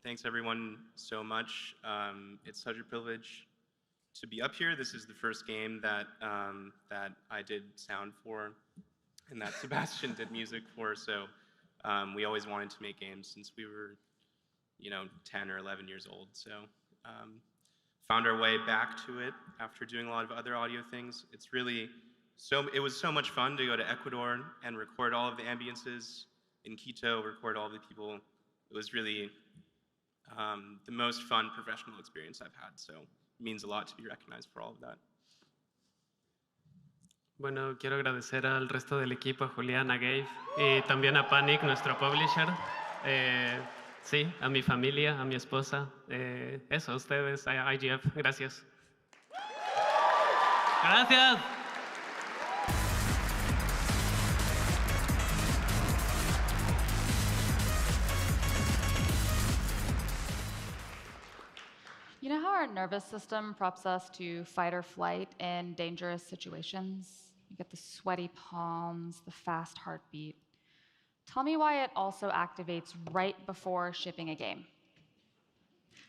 Thanks everyone so much. It's such a privilege to be up here. This is the first game that I did sound for and that Sebastian did music for. So we always wanted to make games since we were, 10 or 11 years old. So found our way back to it after doing a lot of other audio things. It was so much fun to go to Ecuador and record all of the ambiences in Quito, record all the people. It was really the most fun professional experience I've had, so it means a lot to be recognized for all of that. Bueno, quiero agradecer al resto del equipo, a Julián, a Gabe y también a Panic, nuestro publisher. Sí, a mi familia, a mi esposa. Eso, a ustedes, a IGF. Gracias. Gracias. You know how our nervous system prompts us to fight or flight in dangerous situations? You get the sweaty palms, the fast heartbeat. Tell me why it also activates right before shipping a game.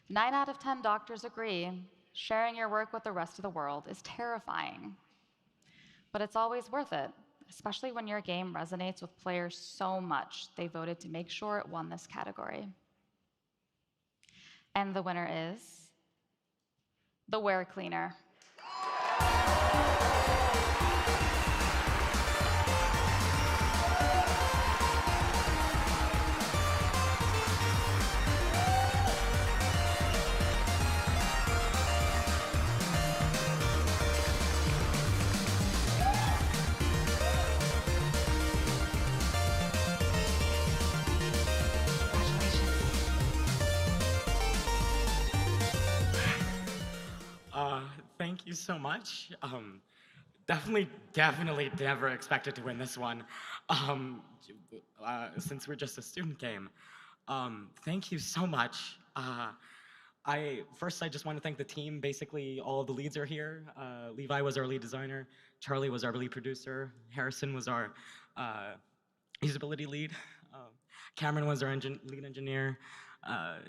9 out of 10 doctors agree sharing your work with the rest of the world is terrifying. But it's always worth it, especially when your game resonates with players so much they voted to make sure it won this category. And the winner is the Wear Cleaner. Thank you so much. Definitely never expected to win this one, since we're just a student game. Thank you so much. First, I just want to thank the team. Basically, all the leads are here. Levi was our lead designer. Charlie was our lead producer. Harrison was our usability lead. Cameron was our lead engineer.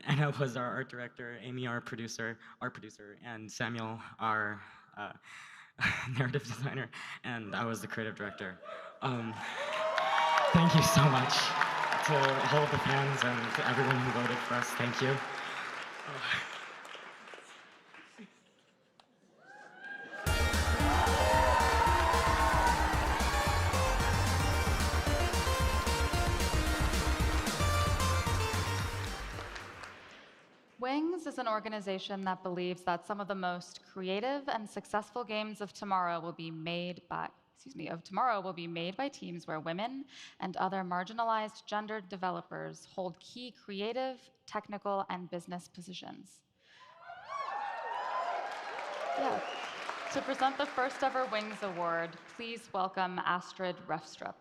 Anna was our art director, Amy our art producer, and Samuel our narrative designer, and I was the creative director. Thank you so much to all of the fans and to everyone who voted for us. Thank you. Wings is an organization that believes that some of the most creative and successful games of tomorrow will be made by teams where women and other marginalized gendered developers hold key creative, technical, and business positions. To present the first ever Wings Award, please welcome Astrid Refstrup.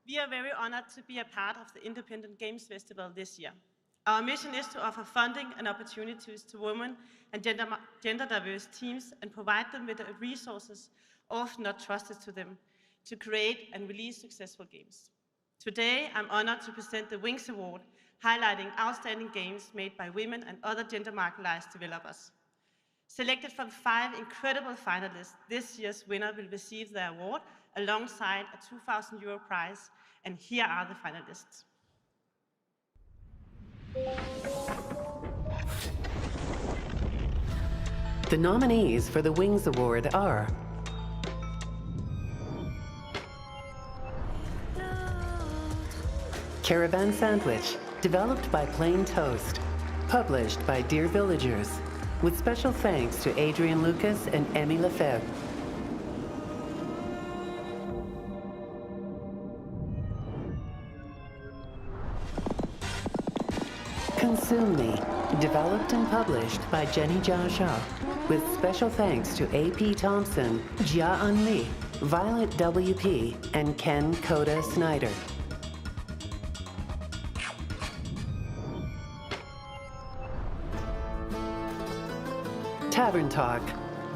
We are very honored to be a part of the Independent Games Festival this year. Our mission is to offer funding and opportunities to women and gender diverse teams and provide them with the resources often not trusted to them to create and release successful games. Today, I'm honored to present the Wings Award, highlighting outstanding games made by women and other gender marginalized developers. Selected from 5 incredible finalists, this year's winner will receive the award alongside a €2,000 prize, and here are the finalists. The nominees for the Wings Award are Caravan Sandwich, developed by Plain Toast, published by Dear Villagers, with special thanks to Adrian Lucas and Emmy Lefebvre. Consume Me, developed and published by Jenny Jia Shah, with special thanks to A.P. Thompson, Jia Un Lee, Violet W.P., and Ken Koda Snyder. Tavern Talk,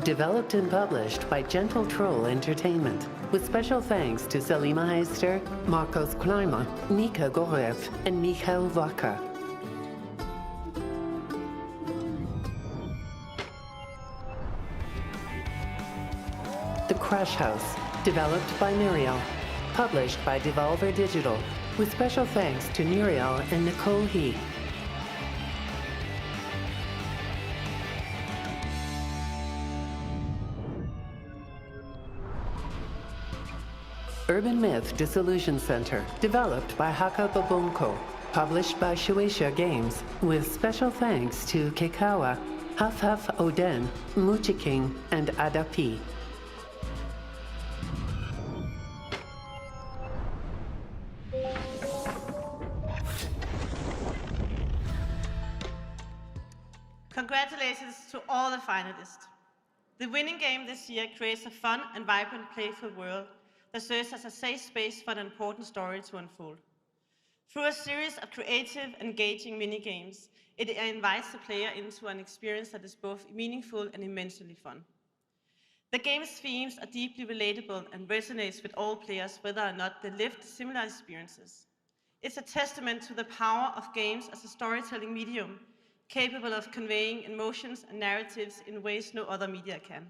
Developed and published by Gentle Troll Entertainment, with special thanks to Selima Heister, Marcos Klima, Nika Gorev, and Michael Vaka. The Crash House, developed by Muriel, published by Devolver Digital, with special thanks to Muriel and Nicole He. Urban Myth Dissolution Center, developed by Haka Babonko, published by Shueisha Games, with special thanks to Kekawa, Huff Huff Oden, Muchi King, and Adapi. Congratulations to all the finalists. The winning game this year creates a fun and vibrant, playful world that serves as a safe space for an important story to unfold. Through a series of creative, engaging mini-games, it invites the player into an experience that is both meaningful and immensely fun. The game's themes are deeply relatable and resonates with all players, whether or not they lived similar experiences. It's a testament to the power of games as a storytelling medium, capable of conveying emotions and narratives in ways no other media can.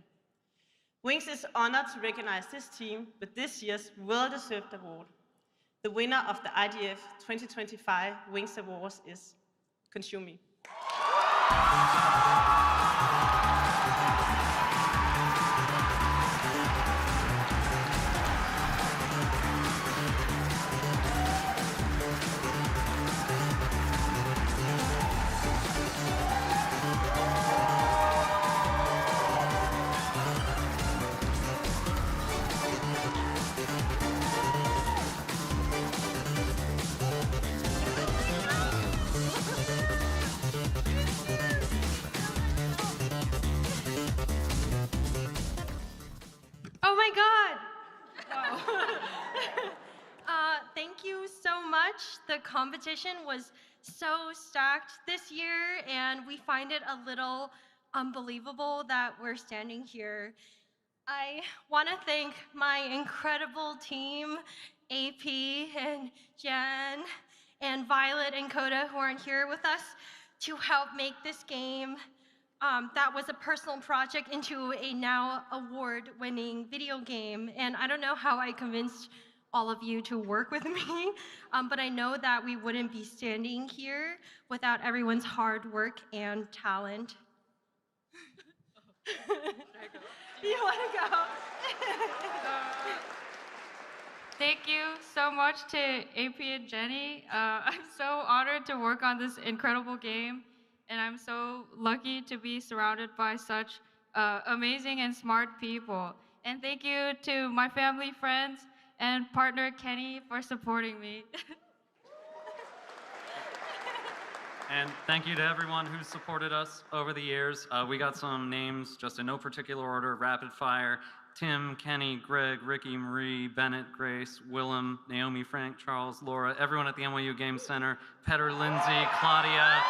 Wings is honored to recognize this team with this year's well-deserved award. The winner of the IGF 2025 Wings Awards is Consume Me. Oh my God! Wow. Thank you so much. The competition was so stacked this year, and we find it a little unbelievable that we're standing here. I want to thank my incredible team, AP and Jen and Violet and Coda, who aren't here with us, to help make this game that was a personal project into a now award-winning video game. And I don't know how I convinced all of you to work with me, but I know that we wouldn't be standing here without everyone's hard work and talent. You want to go? Thank you so much to AP and Jenny. I'm so honored to work on this incredible game, and I'm so lucky to be surrounded by such amazing and smart people. And thank you to my family, friends, and partner Kenny for supporting me. And thank you to everyone who's supported us over the years. We got some names just in no particular order, rapid fire. Tim, Kenny, Greg, Ricky, Marie, Bennett, Grace, Willem, Naomi, Frank, Charles, Laura, everyone at the NYU Game Center, Petter, Lindsay, Claudia,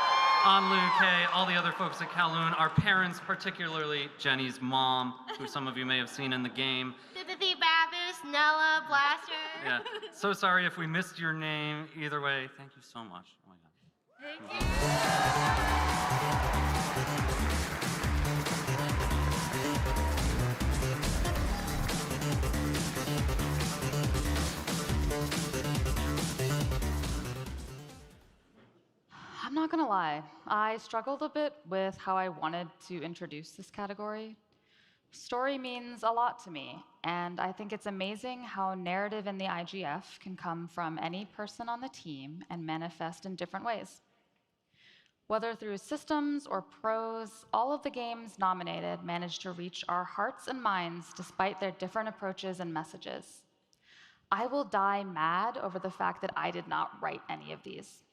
Anlu, Kay, all the other folks at Kowloon, our parents, particularly Jenny's mom, who some of you may have seen in the game. Timothy, Babis, Nella, Blaster. Yeah, so sorry if we missed your name. Either way, thank you so much. Oh my God. Thank you. I'm not gonna lie, I struggled a bit with how I wanted to introduce this category. Story means a lot to me, and I think it's amazing how narrative in the IGF can come from any person on the team and manifest in different ways. Whether through systems or prose, all of the games nominated managed to reach our hearts and minds despite their different approaches and messages. I will die mad over the fact that I did not write any of these.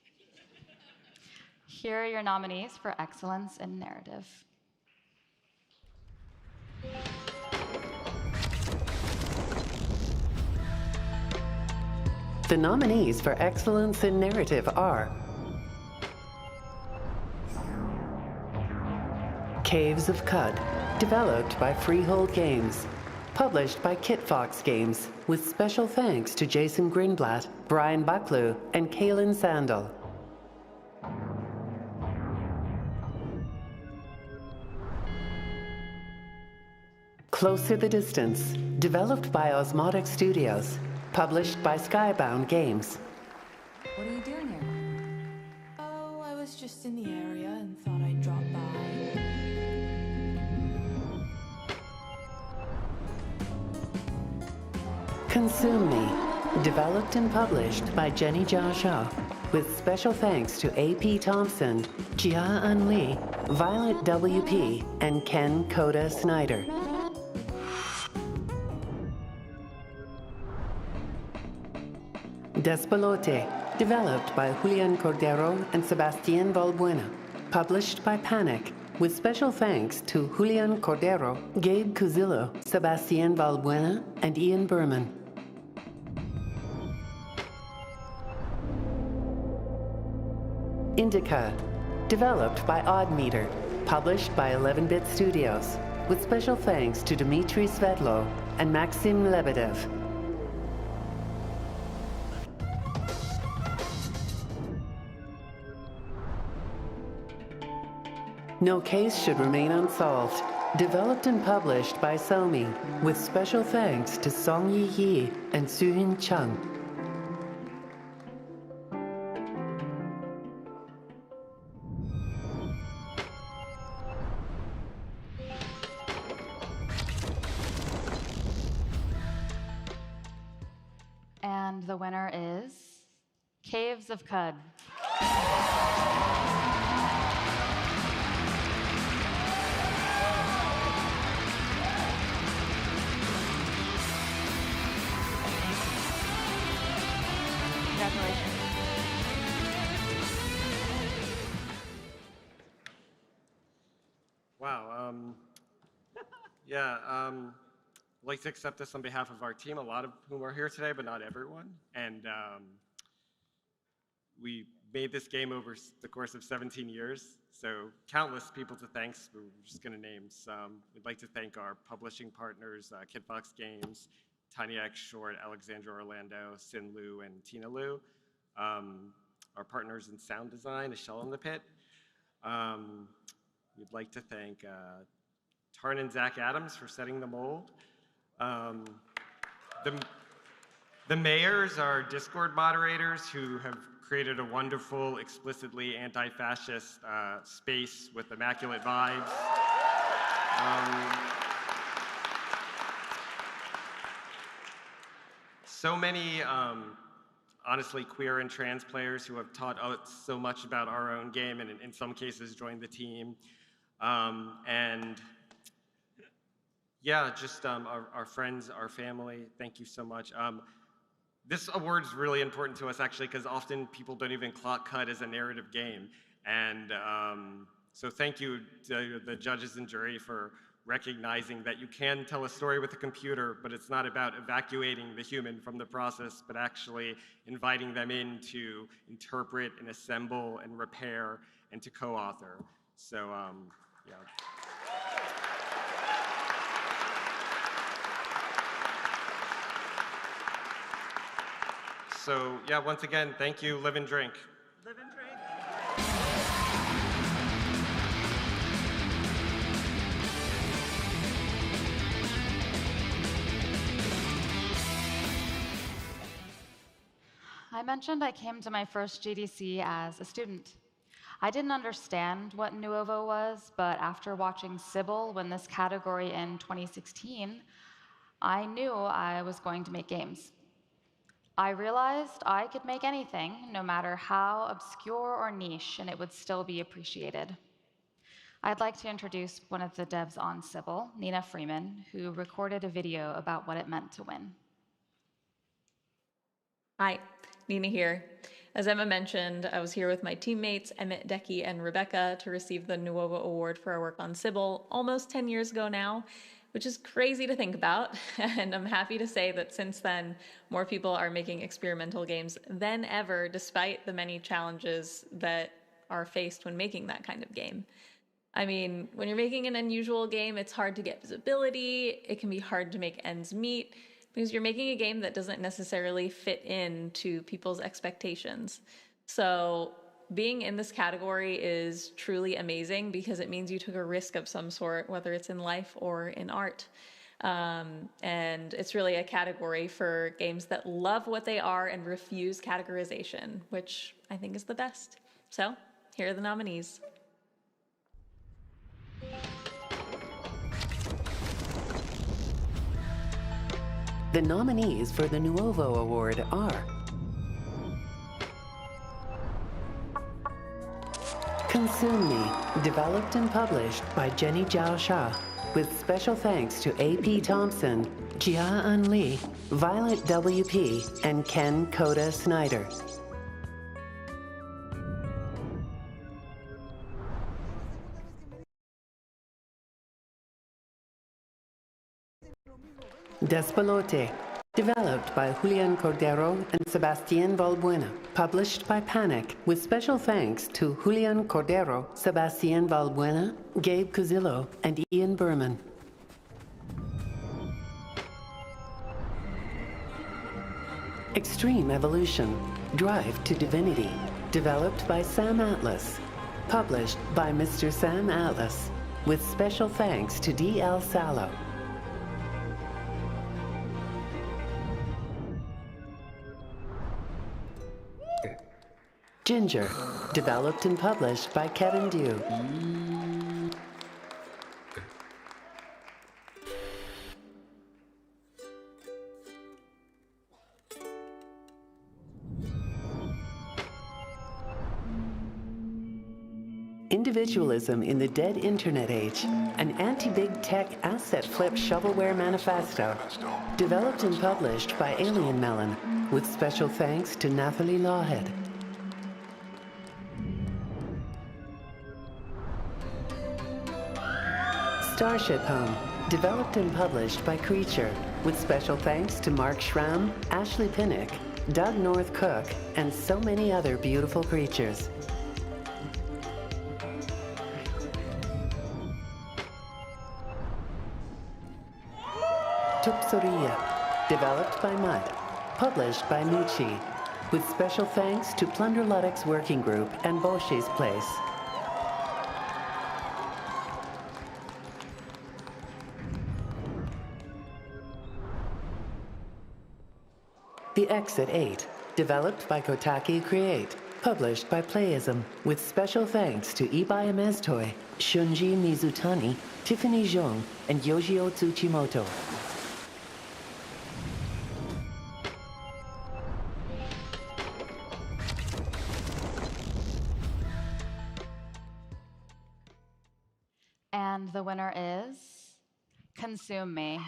Here are your nominees for excellence in narrative. The nominees for excellence in narrative are Caves of Cud, Developed by Freehold Games. Published by Kitfox Games, with special thanks to Jason Greenblatt, Brian Bucklew, and Kaylin Sandel. Closer the Distance, developed by Osmotic Studios, published by Skybound Games. What are you doing here? Oh, I was just in the area and thought I'd drop by. Consume Me, developed and published by Jenny Jia Shah, with special thanks to AP Thompson, Jia Un Lee, Violet WP, and Ken Coda Snyder. Despolote, developed by Julian Cordero and Sebastián Valbuena, published by Panic, with special thanks to Julian Cordero, Gabe Cuzillo, Sebastián Valbuena, and Ian Berman. Indica, developed by Oddmeter, published by 11-Bit Studios, with special thanks to Dmitry Svedlo and Maxim Lebedev. No Case Should Remain Unsolved, developed and published by Somi, with special thanks to Song Yi Yi and Suhin Chung. And the winner is Caves of Cud. Congratulations. Wow. I'd like to accept this on behalf of our team, a lot of whom are here today, but not everyone. And we made this game over the course of 17 years, so countless people to thanks. We're just going to name some. We'd like to thank our publishing partners, Kitfox Games, Tiny X Short, Alexandra Orlando, Sin Lu, and Tina Lu. Our partners in sound design, A Shell in the Pit. We'd like to thank Tarn and Zach Adams for setting the mold. The mayors are Discord moderators who have created a wonderful, explicitly anti-fascist space with immaculate vibes. So many, honestly, queer and trans players who have taught us so much about our own game and in some cases joined the team. Yeah, just our friends, our family, thank you so much. This award's really important to us actually because often people don't even clock CUD as a narrative game. And so thank you to the judges and jury for recognizing that you can tell a story with a computer, but it's not about evacuating the human from the process, but actually inviting them in to interpret and assemble and repair and to co-author. So, yeah. So, yeah, once again, thank you, Live and Drink. Live and drink. I mentioned I came to my first GDC as a student. I didn't understand what Nuovo was, but after watching Sybil win this category in 2016, I knew I was going to make games. I realized I could make anything, no matter how obscure or niche, and it would still be appreciated. I'd like to introduce one of the devs on Sybil, Nina Freeman, who recorded a video about what it meant to win. Hi, Nina here. As Emma mentioned, I was here with my teammates, Emmett, Decky, and Rebecca, to receive the Nuovo Award for our work on Sybil almost 10 years ago now, which is crazy to think about. And I'm happy to say that since then, more people are making experimental games than ever, despite the many challenges that are faced when making that kind of game. I mean, when you're making an unusual game, it's hard to get visibility. It can be hard to make ends meet because you're making a game that doesn't necessarily fit into people's expectations. So being in this category is truly amazing because it means you took a risk of some sort, whether it's in life or in art. And it's really a category for games that love what they are and refuse categorization, which I think is the best. So here are the nominees. The nominees for the Nuovo Award are Consume Me, developed and published by Jenny Zhao Sha, with special thanks to A.P. Thompson, Jia-Un Lee, Violet W.P., and Ken Koda Snyder. Despolote, developed by Julian Cordero and Sebastián Valbuena, published by Panic, with special thanks to Julian Cordero, Sebastián Valbuena, Gabe Cuzillo, and Ian Berman. Extreme Evolution, Drive to Divinity, developed by Sam Atlas, published by Mr. Sam Atlas, with special thanks to D.L. Sallow. Ginger, developed and published by Kevin Dew. Individualism in the Dead Internet Age, an anti-big tech asset flip shovelware manifesto, developed and published by Alien Melon, with special thanks to Nathalie Lawhead. Starship Home, developed and published by Creature, with special thanks to Mark Schramm, Ashley Pinnock, Doug North Cook, and so many other beautiful creatures. Tupsoriya, developed by Mud, published by Mucci, with special thanks to Plunder Luddick's Working Group and Boschi's Place. The Exit 8, developed by Kotaki Create, published by Playism, with special thanks to Ibai Meztoy, Shunji Mizutani, Tiffany Zhong, and Yoshio Tsuchimoto. And the winner is Consume Me.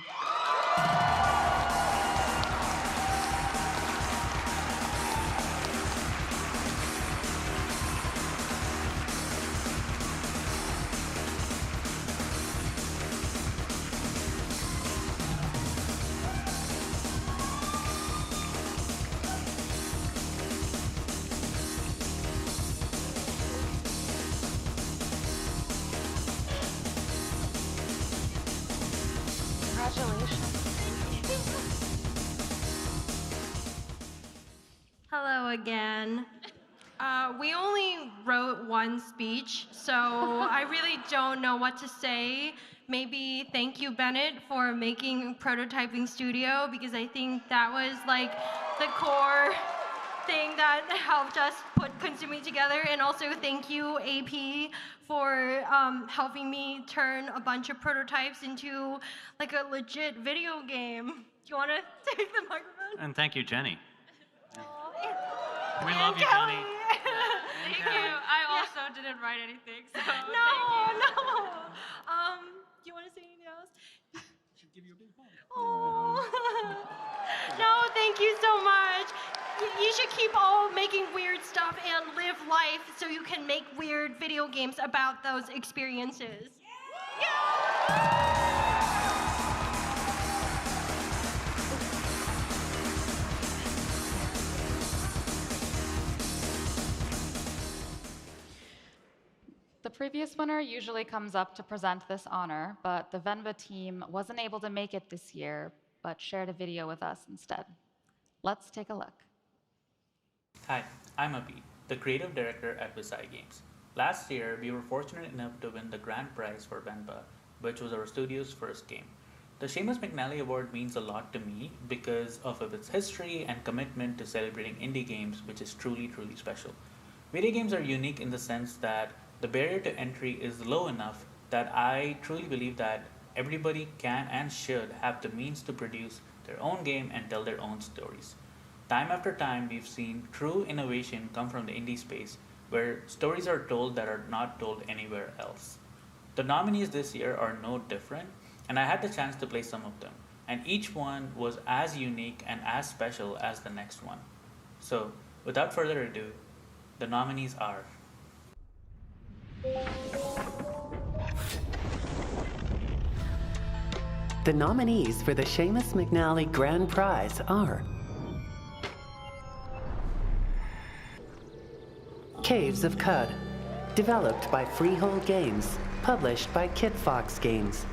Hello again. We only wrote one speech, so I really don't know what to say. Maybe thank you, Bennett, for making Prototyping Studio, because I think that was like the core thing that helped us put Consuming together. And also thank you, AP, for helping me turn a bunch of prototypes into like a legit video game. Do you want to take the microphone? And thank you, Jenny. We And love you, Kelly. Jenny. Thank you. I also didn't write anything, so thank you. No. Do you want to say anything else? Should give you a big hug. Oh. No, thank you so much. You should keep all making weird stuff and live life so you can make weird video games about those experiences. Yeah. The previous winner usually comes up to present this honor, but the Venba team wasn't able to make it this year, but shared a video with us instead. Let's take a look. Hi, I'm Abhi, the creative director at Visai Games. Last year, we were fortunate enough to win the grand prize for Venba, which was our studio's first game. The Seamus McNally Award means a lot to me because of its history and commitment to celebrating indie games, which is truly, truly special. Video games are unique in the sense that the barrier to entry is low enough that I truly believe that everybody can and should have the means to produce their own game and tell their own stories. Time after time, we've seen true innovation come from the indie space, where stories are told that are not told anywhere else. The nominees this year are no different, and I had the chance to play some of them, and each one was as unique and as special as the next one. So, without further ado, the nominees are The nominees for the Seamus McNally Grand Prize are Caves of Cud, developed by Freehold Games, published by Kit Fox Games.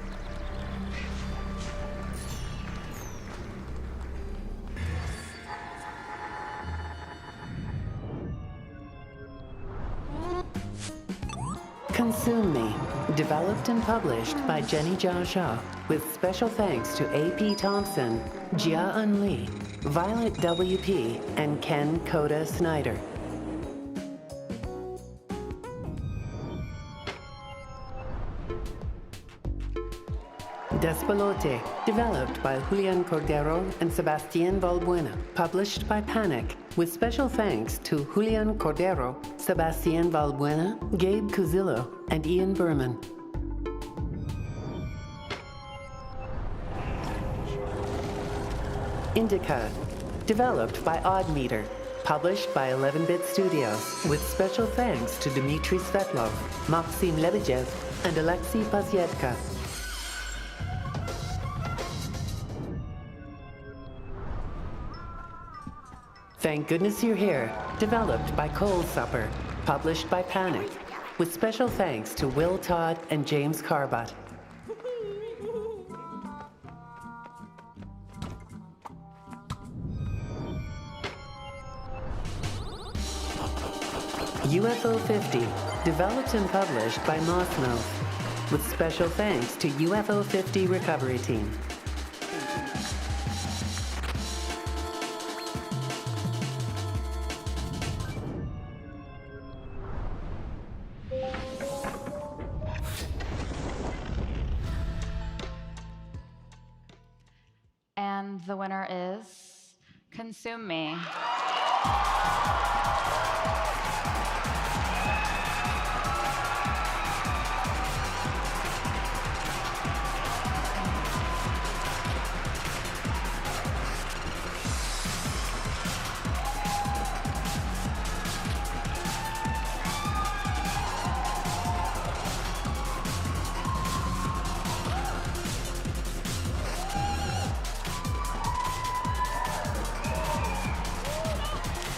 Consume Me, developed and published by Jenny Jia, with special thanks to AP Thompson, Jia Un Lee, Violet WP, and Ken Koda Snyder. Despelote, developed by Julian Cordero and Sebastián Valbuena, published by Panic, with special thanks to Julian Cordero, Sebastián Valbuena, Gabe Cuzillo, and Ian Berman. Indica, developed by Oddmeter, published by 11-Bit Studios, with special thanks to Dmitry Svetlov, Maxim Lebedev, and Alexei Pazietka. Thank Goodness You're Here, developed by Cold Supper, published by Panic, with special thanks to Will Todd and James Carbot. UFO 50, developed and published by Mossmouth, with special thanks to UFO 50 Recovery Team. And the winner is Consume Me.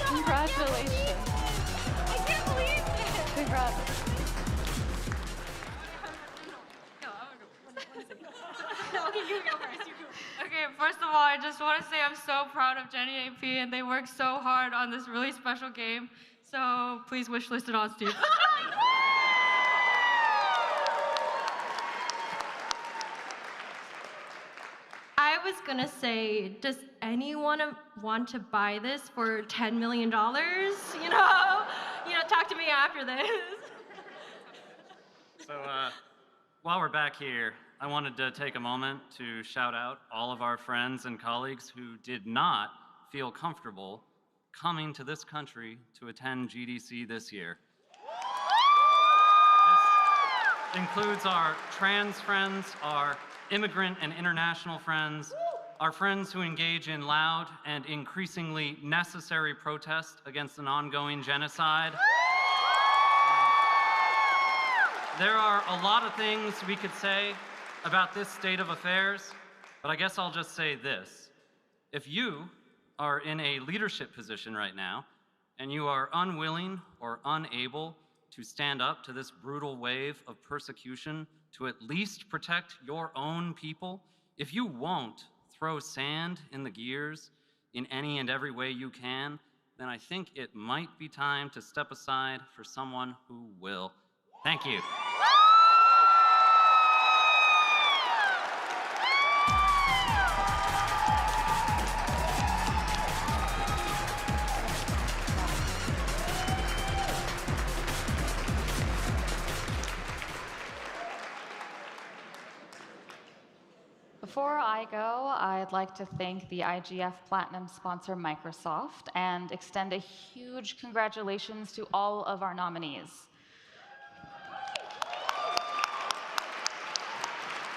Congratulations. I can't believe it. Congrats. Okay, first of all, I just want to say I'm so proud of Jenny AP, and they worked so hard on this really special game. So please wishlist it on Steve. I was gonna say, does anyone want to buy this for $10 million? You know, talk to me after this. So while we're back here, I wanted to take a moment to shout out all of our friends and colleagues who did not feel comfortable coming to this country to attend GDC this year. This includes our trans friends, our immigrant and international friends, our friends who engage in loud and increasingly necessary protest against an ongoing genocide. There are a lot of things we could say about this state of affairs, but I guess I'll just say this. If you are in a leadership position right now, and you are unwilling or unable to stand up to this brutal wave of persecution to at least protect your own people, if you won't throw sand in the gears in any and every way you can, then I think it might be time to step aside for someone who will. Thank you. Before I go, I'd like to thank the IGF Platinum sponsor, Microsoft, and extend a huge congratulations to all of our nominees.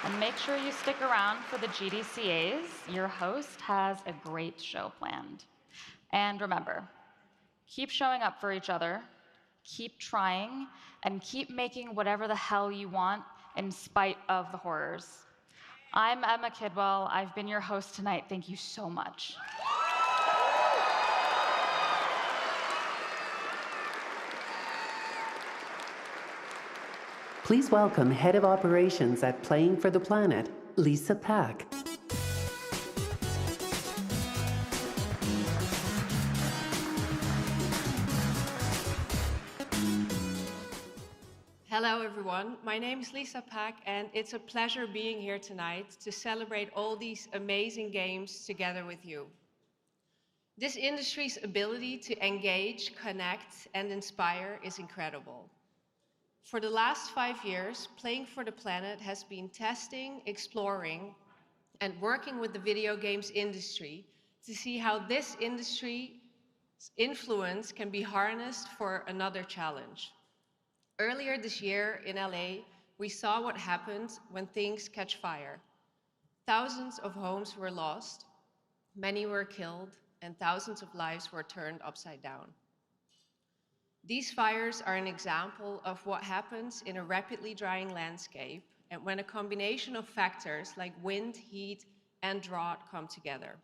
And make sure you stick around for the GDCAs. Your host has a great show planned. And remember, keep showing up for each other, keep trying, and keep making whatever the hell you want in spite of the horrors. I'm Emma Kidwell. I've been your host tonight. Thank you so much. Please welcome Head of Operations at Playing for the Planet, Lisa Pack. Hello everyone, my name is Lisa Pack and it's a pleasure being here tonight to celebrate all these amazing games together with you. This industry's ability to engage, connect and inspire is incredible. For the last 5 years, Playing for the Planet has been testing, exploring and working with the video games industry to see how this industry's influence can be harnessed for another challenge. Earlier this year in LA, we saw what happens when things catch fire. Thousands of homes were lost, many were killed, and thousands of lives were turned upside down. These fires are an example of what happens in a rapidly drying landscape and when a combination of factors like wind, heat, and drought come together.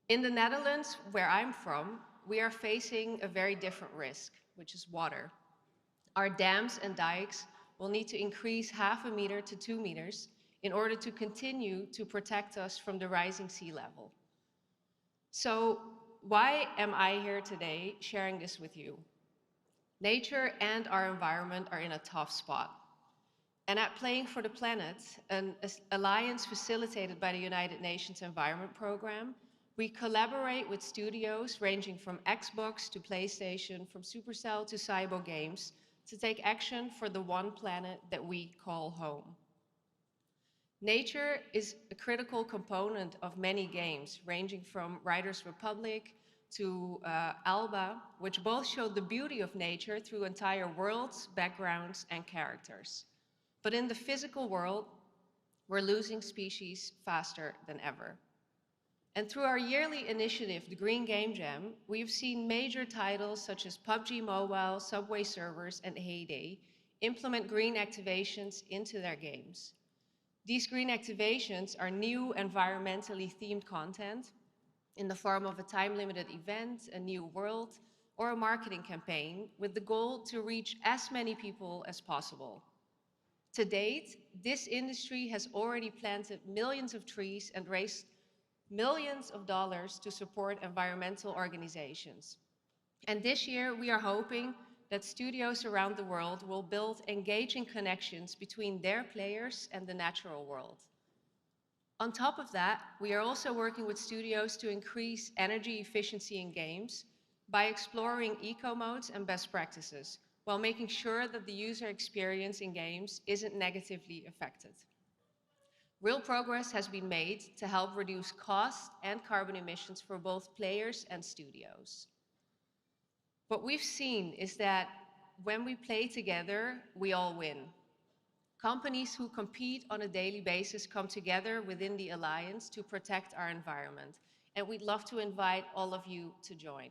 In the Netherlands, where I'm from, we are facing a very different risk, which is water. Our dams and dikes will need to increase 0.5 meter to 2 meters in order to continue to protect us from the rising sea level. So why am I here today sharing this with you? Nature and our environment are in a tough spot. And at Playing for the Planet, an alliance facilitated by the United Nations Environment Programme, we collaborate with studios ranging from Xbox to PlayStation, from Supercell to Cybo Games, to take action for the one planet that we call home. Nature is a critical component of many games, ranging from Riders Republic to Alba, which both show the beauty of nature through entire worlds, backgrounds, and characters. But in the physical world, we're losing species faster than ever. And through our yearly initiative, the Green Game Jam, we've seen major titles such as PUBG Mobile, Subway Surfers, and Heyday implement green activations into their games. These green activations are new environmentally themed content in the form of a time-limited event, a new world, or a marketing campaign with the goal to reach as many people as possible. To date, this industry has already planted millions of trees and raised millions of dollars to support environmental organizations. And this year, we are hoping that studios around the world will build engaging connections between their players and the natural world. On top of that, we are also working with studios to increase energy efficiency in games by exploring eco modes and best practices, while making sure that the user experience in games isn't negatively affected. Real progress has been made to help reduce cost and carbon emissions for both players and studios. What we've seen is that when we play together, we all win. Companies who compete on a daily basis come together within the Alliance to protect our environment, and we'd love to invite all of you to join.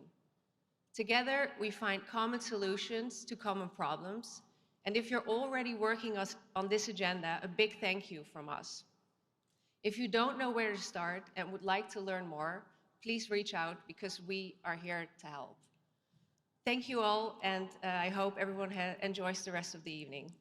Together, we find common solutions to common problems, and if you're already working on this agenda, a big thank you from us. If you don't know where to start and would like to learn more, please reach out because we are here to help. Thank you all, and I hope everyone enjoys the rest of the evening.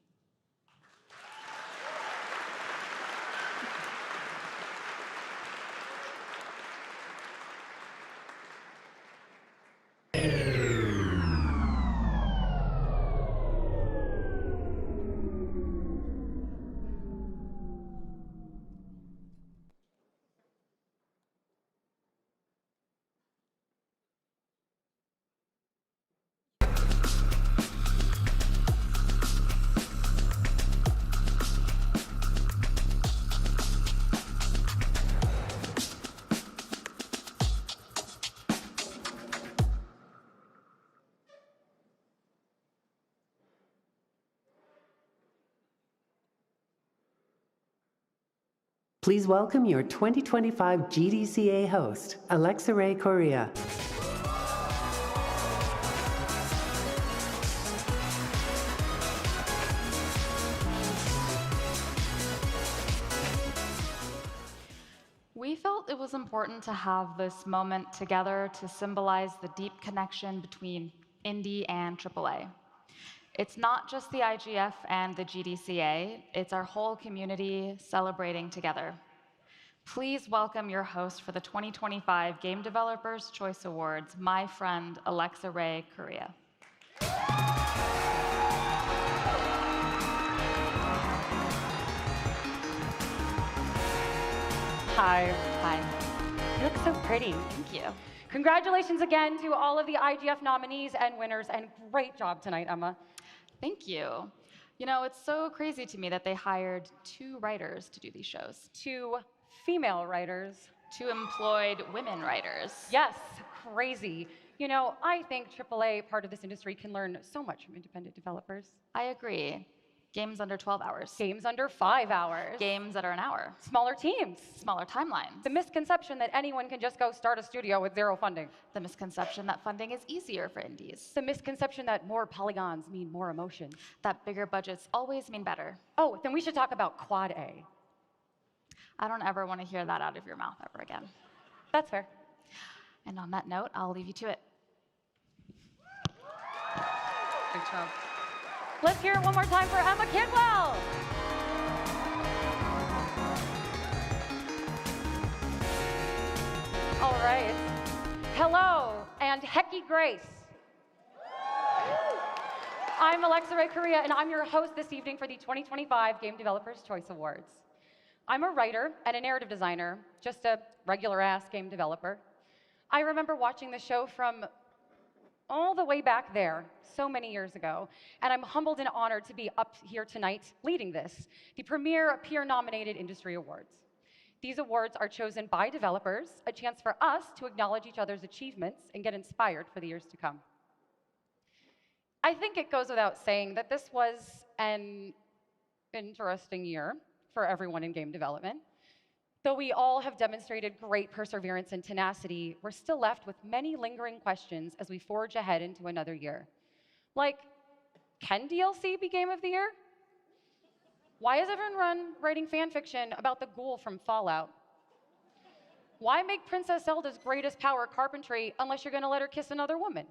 Please welcome your 2025 GDCA host, Alexa Ray Correa. We felt it was important to have this moment together to symbolize the deep connection between indie and AAA. It's not just the IGF and the GDCA, it's our whole community celebrating together. Please welcome your host for the 2025 Game Developers Choice Awards, my friend Alexa Ray Correa. Hi. Hi. You look so pretty. Thank you. Congratulations again to all of the IGF nominees and winners, and great job tonight, Emma. Thank you. You know, it's so crazy to me that they hired 2 writers to do these shows. 2 female writers. 2 employed women writers. Yes, crazy. You know, I think AAA, part of this industry, can learn so much from independent developers. I agree. Games under 12 hours. Games under 5 hours. Games that are an hour. Smaller teams. Smaller timelines. The misconception that anyone can just go start a studio with 0 funding. The misconception that funding is easier for indies. The misconception that more polygons mean more emotion. That bigger budgets always mean better. Oh, then we should talk about Quad A. I don't ever want to hear that out of your mouth ever again. That's fair. And on that note, I'll leave you to it. Great job. Let's hear it one more time for Emma Kidwell. All right. Hello, and Hecky Grace. I'm Alexa Ray Correa, and I'm your host this evening for the 2025 Game Developers Choice Awards. I'm a writer and a narrative designer, just a regular-ass game developer. I remember watching the show from all the way back there, so many years ago, and I'm humbled and honored to be up here tonight leading this, the premier peer-nominated industry awards. These awards are chosen by developers, a chance for us to acknowledge each other's achievements and get inspired for the years to come. I think it goes without saying that this was an interesting year for everyone in game development. Though we all have demonstrated great perseverance and tenacity, we're still left with many lingering questions as we forge ahead into another year. Like, can DLC be Game of the Year? Why is everyone writing fan fiction about the ghoul from Fallout? Why make Princess Zelda's greatest power carpentry unless you're going to let her kiss another woman?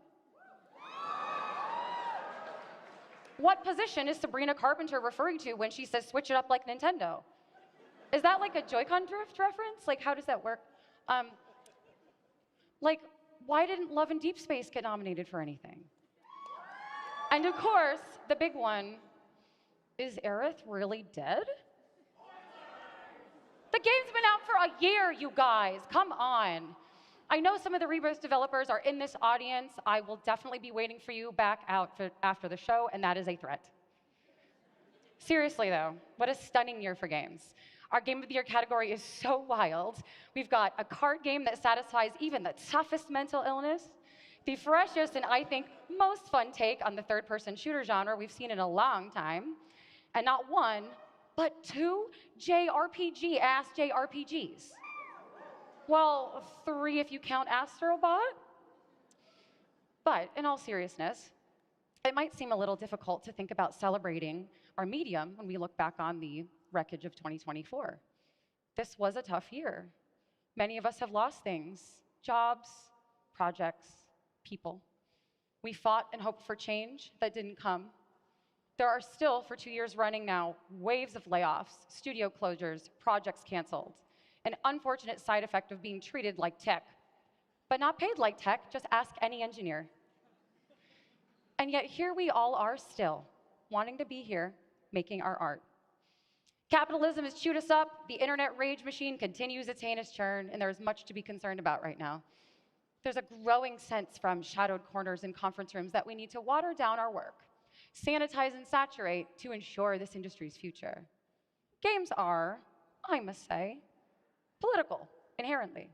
What position is Sabrina Carpenter referring to when she says switch it up like Nintendo? Is that like a Joy-Con drift reference? Like, how does that work? Like, why didn't Love in Deep Space get nominated for anything? And of course, the big one, is Aerith really dead? The game's been out for a year, you guys. Come on. I know some of the Rebirth developers are in this audience. I will definitely be waiting for you back out after the show, and that is a threat. Seriously, though, what a stunning year for games. Our Game of the Year category is so wild. We've got a card game that satisfies even the toughest mental illness, the freshest and I think most fun take on the third-person shooter genre we've seen in a long time, and not one, but 2 JRPG-ass JRPGs. Well, 3 if you count Astrobot. But in all seriousness, it might seem a little difficult to think about celebrating our medium when we look back on the wreckage of 2024. This was a tough year. Many of us have lost things, jobs, projects, people. We fought and hoped for change that didn't come. There are still, for 2 years running now, waves of layoffs, studio closures, projects canceled, an unfortunate side effect of being treated like tech, but not paid like tech, just ask any engineer. And yet here we all are still, wanting to be here, making our art. Capitalism has chewed us up, the internet rage machine continues its heinous churn, and there is much to be concerned about right now. There's a growing sense from shadowed corners and conference rooms that we need to water down our work, sanitize and saturate to ensure this industry's future. Games are, I must say, political, inherently.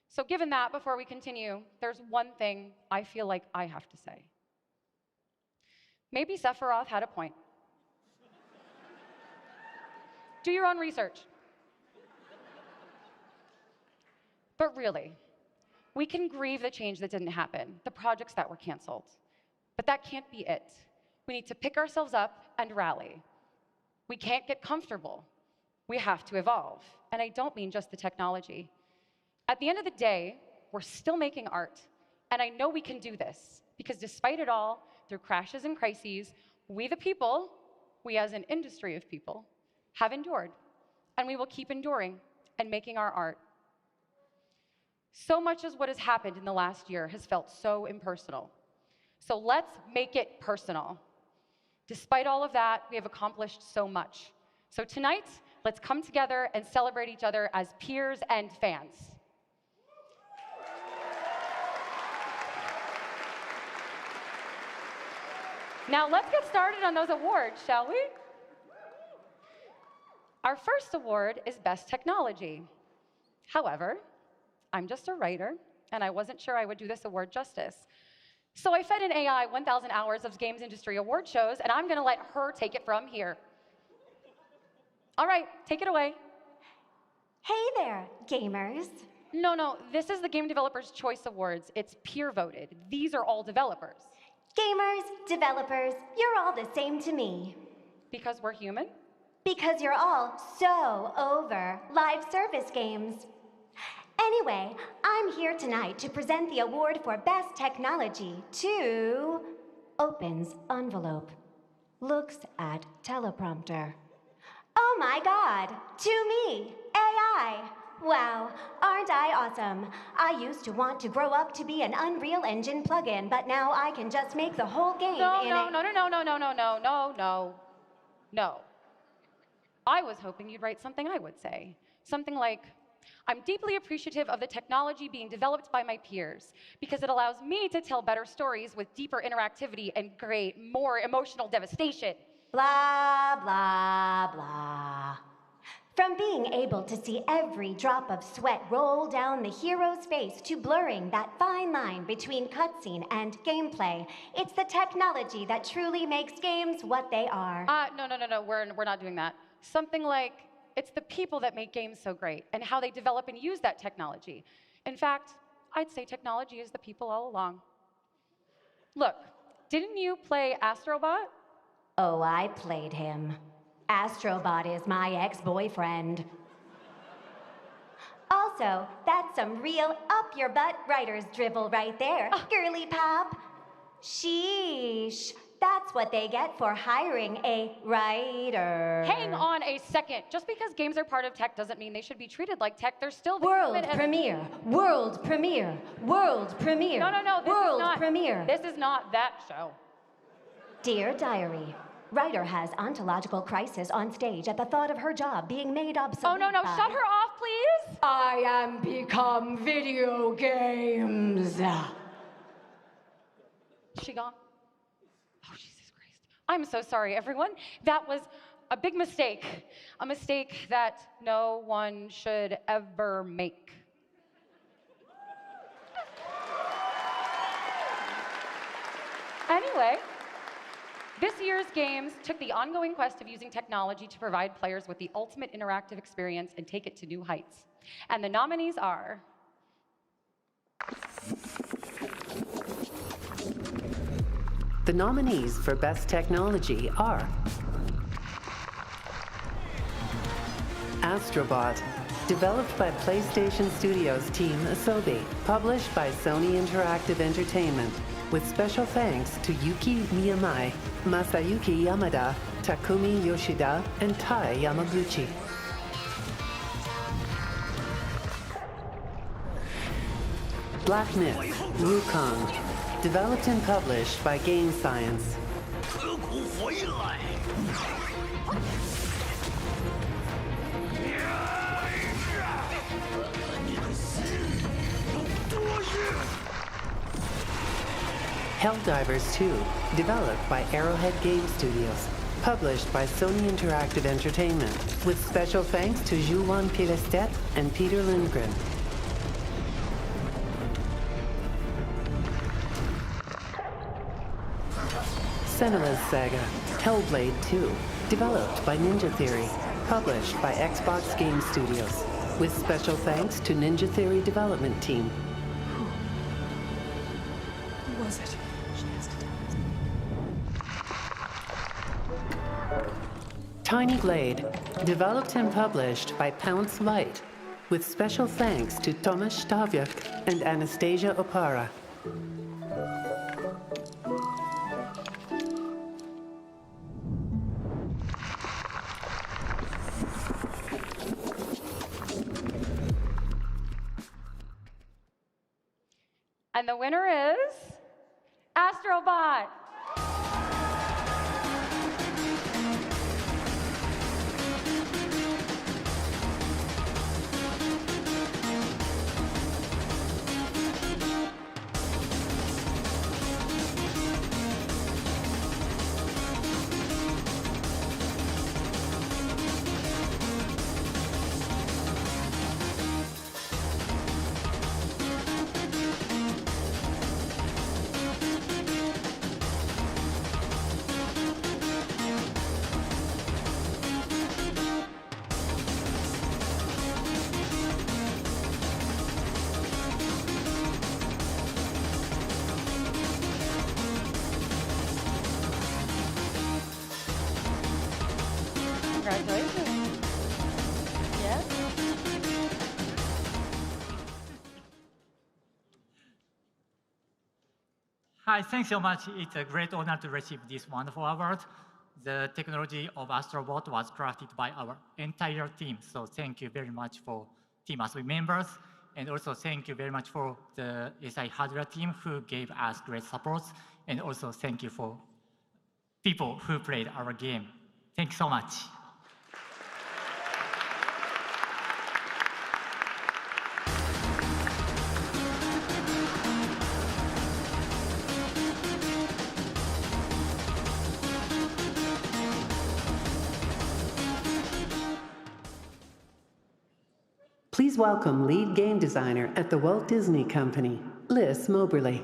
So given that, before we continue, there's one thing I feel like I have to say. Maybe Sephiroth had a point. Do your own research. But really, we can grieve the change that didn't happen, the projects that were canceled. But that can't be it. We need to pick ourselves up and rally. We can't get comfortable. We have to evolve. And I don't mean just the technology. At the end of the day, we're still making art. And I know we can do this, because despite it all, through crashes and crises, we the people, we as an industry of people, have endured. And we will keep enduring and making our art. So much as what has happened in the last year has felt so impersonal. So let's make it personal. Despite all of that, we have accomplished so much. So tonight, let's come together and celebrate each other as peers and fans. Now let's get started on those awards, shall we? Our first award is Best Technology. However, I'm just a writer, and I wasn't sure I would do this award justice. So I fed an AI 1,000 hours of games industry award shows, and I'm going to let her take it from here. All right, take it away. Hey there, gamers. No, this is the Game Developers' Choice Awards. It's peer voted. These are all developers. Gamers, developers, you're all the same to me. Because we're human? Because you're all so over live service games. Anyway, I'm here tonight to present the award for Best Technology to opens envelope, looks at teleprompter. Oh my God, to me, AI. Wow, aren't I awesome? I used to want to grow up to be an Unreal Engine plugin, but now I can just make the whole game No. I was hoping you'd write something I would say. Something like, I'm deeply appreciative of the technology being developed by my peers because it allows me to tell better stories with deeper interactivity and create more emotional devastation. Blah, blah, blah. From being able to see every drop of sweat roll down the hero's face to blurring that fine line between cutscene and gameplay, it's the technology that truly makes games what they are. No, we're not doing that. Something like, it's the people that make games so great and how they develop and use that technology. In fact, I'd say technology is the people all along. Look, didn't you play Astrobot? Oh, I played him. Astrobot is my ex-boyfriend. Also, that's some real up-your-butt writer's drivel right there, girly pop. Sheesh. That's what they get for hiring a writer. Hang on a second. Just because games are part of tech doesn't mean they should be treated like tech. They're still the World premiere. World premiere. World premiere. No. World premiere. This is not that show. Dear Diary, writer has ontological crisis on stage at the thought of her job being made obsolete. Oh, no. Shut her off, please. I am become video games. She gone? Oh, Jesus Christ. I'm so sorry, everyone. That was a big mistake. A mistake that no one should ever make. Anyway, this year's games took the ongoing quest of using technology to provide players with the ultimate interactive experience and take it to new heights. And the nominees are... The nominees for Best Technology are Astrobot, developed by PlayStation Studios team Asobi, published by Sony Interactive Entertainment, with special thanks to Yuki Miyamai, Masayuki Yamada, Takumi Yoshida, and Tai Yamaguchi. Black Myth, Wukong, developed and published by Game Science. Helldivers 2, developed by Arrowhead Game Studios, published by Sony Interactive Entertainment, with special thanks to Juan Pirestet and Peter Lindgren. Senua's Saga, Hellblade 2, developed by Ninja Theory, published by Xbox Game Studios, with special thanks to Ninja Theory development team. Who was it? She has to tell us. Tiny Blade, developed and published by Pounce Light, with special thanks to Tomasz Stawiak and Anastasia Opara. And the winner is Astrobot. Congratulations. Yes? Hi, thanks so much. It's a great honor to receive this wonderful award. The technology of Astrobot was crafted by our entire team, so thank you very much for Team ASWI members, and also thank you very much for the SI hardware team who gave us great support, and also thank you for people who played our game. Thanks so much. Please welcome lead game designer at the Walt Disney Company, Liz Moberly.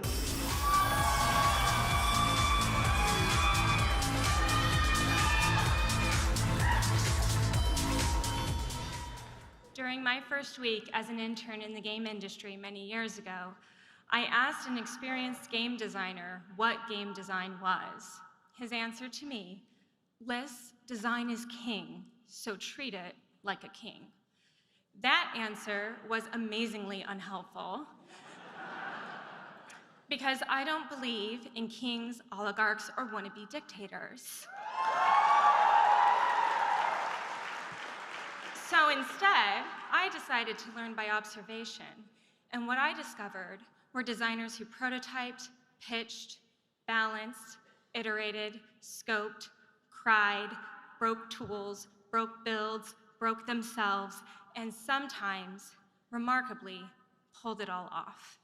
During my first week as an intern in the game industry many years ago, I asked an experienced game designer what game design was. His answer to me, Liz, design is king, so treat it like a king. That answer was amazingly unhelpful because I don't believe in kings, oligarchs, or wannabe dictators. So instead, I decided to learn by observation, and what I discovered were designers who prototyped, pitched, balanced, iterated, scoped, cried, broke tools, broke builds, broke themselves, and sometimes, remarkably, pulled it all off.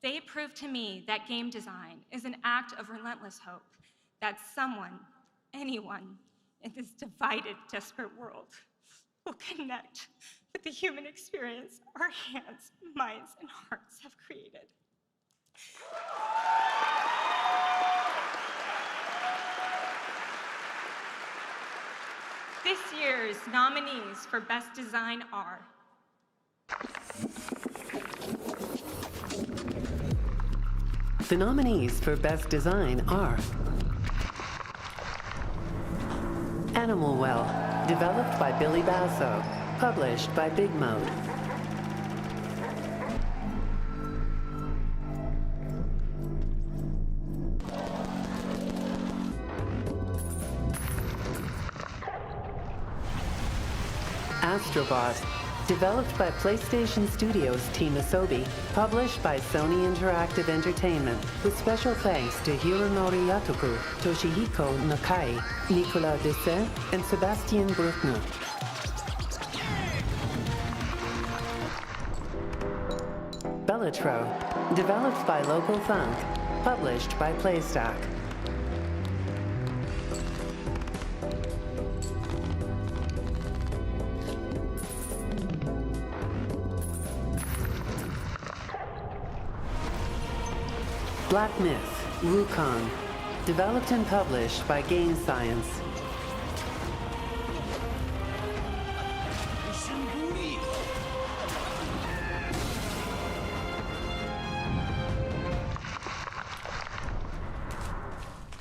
They proved to me that game design is an act of relentless hope, that someone, anyone, in this divided, desperate world will connect with the human experience our hands, minds, and hearts have created. This year's nominees for Best Design are The nominees for Best Design are Animal Well, developed by Billy Basso, published by Big Mode. Astrobot. Developed by PlayStation Studios Team Asobi, published by Sony Interactive Entertainment, with special thanks to Hironori Yatoku, Toshihiko Nakai, Nicolas Dessin, and Sébastien Bruckner. Bellatro, developed by Local Thunk, published by Playstock. Black Myth, Wukong, developed and published by Game Science.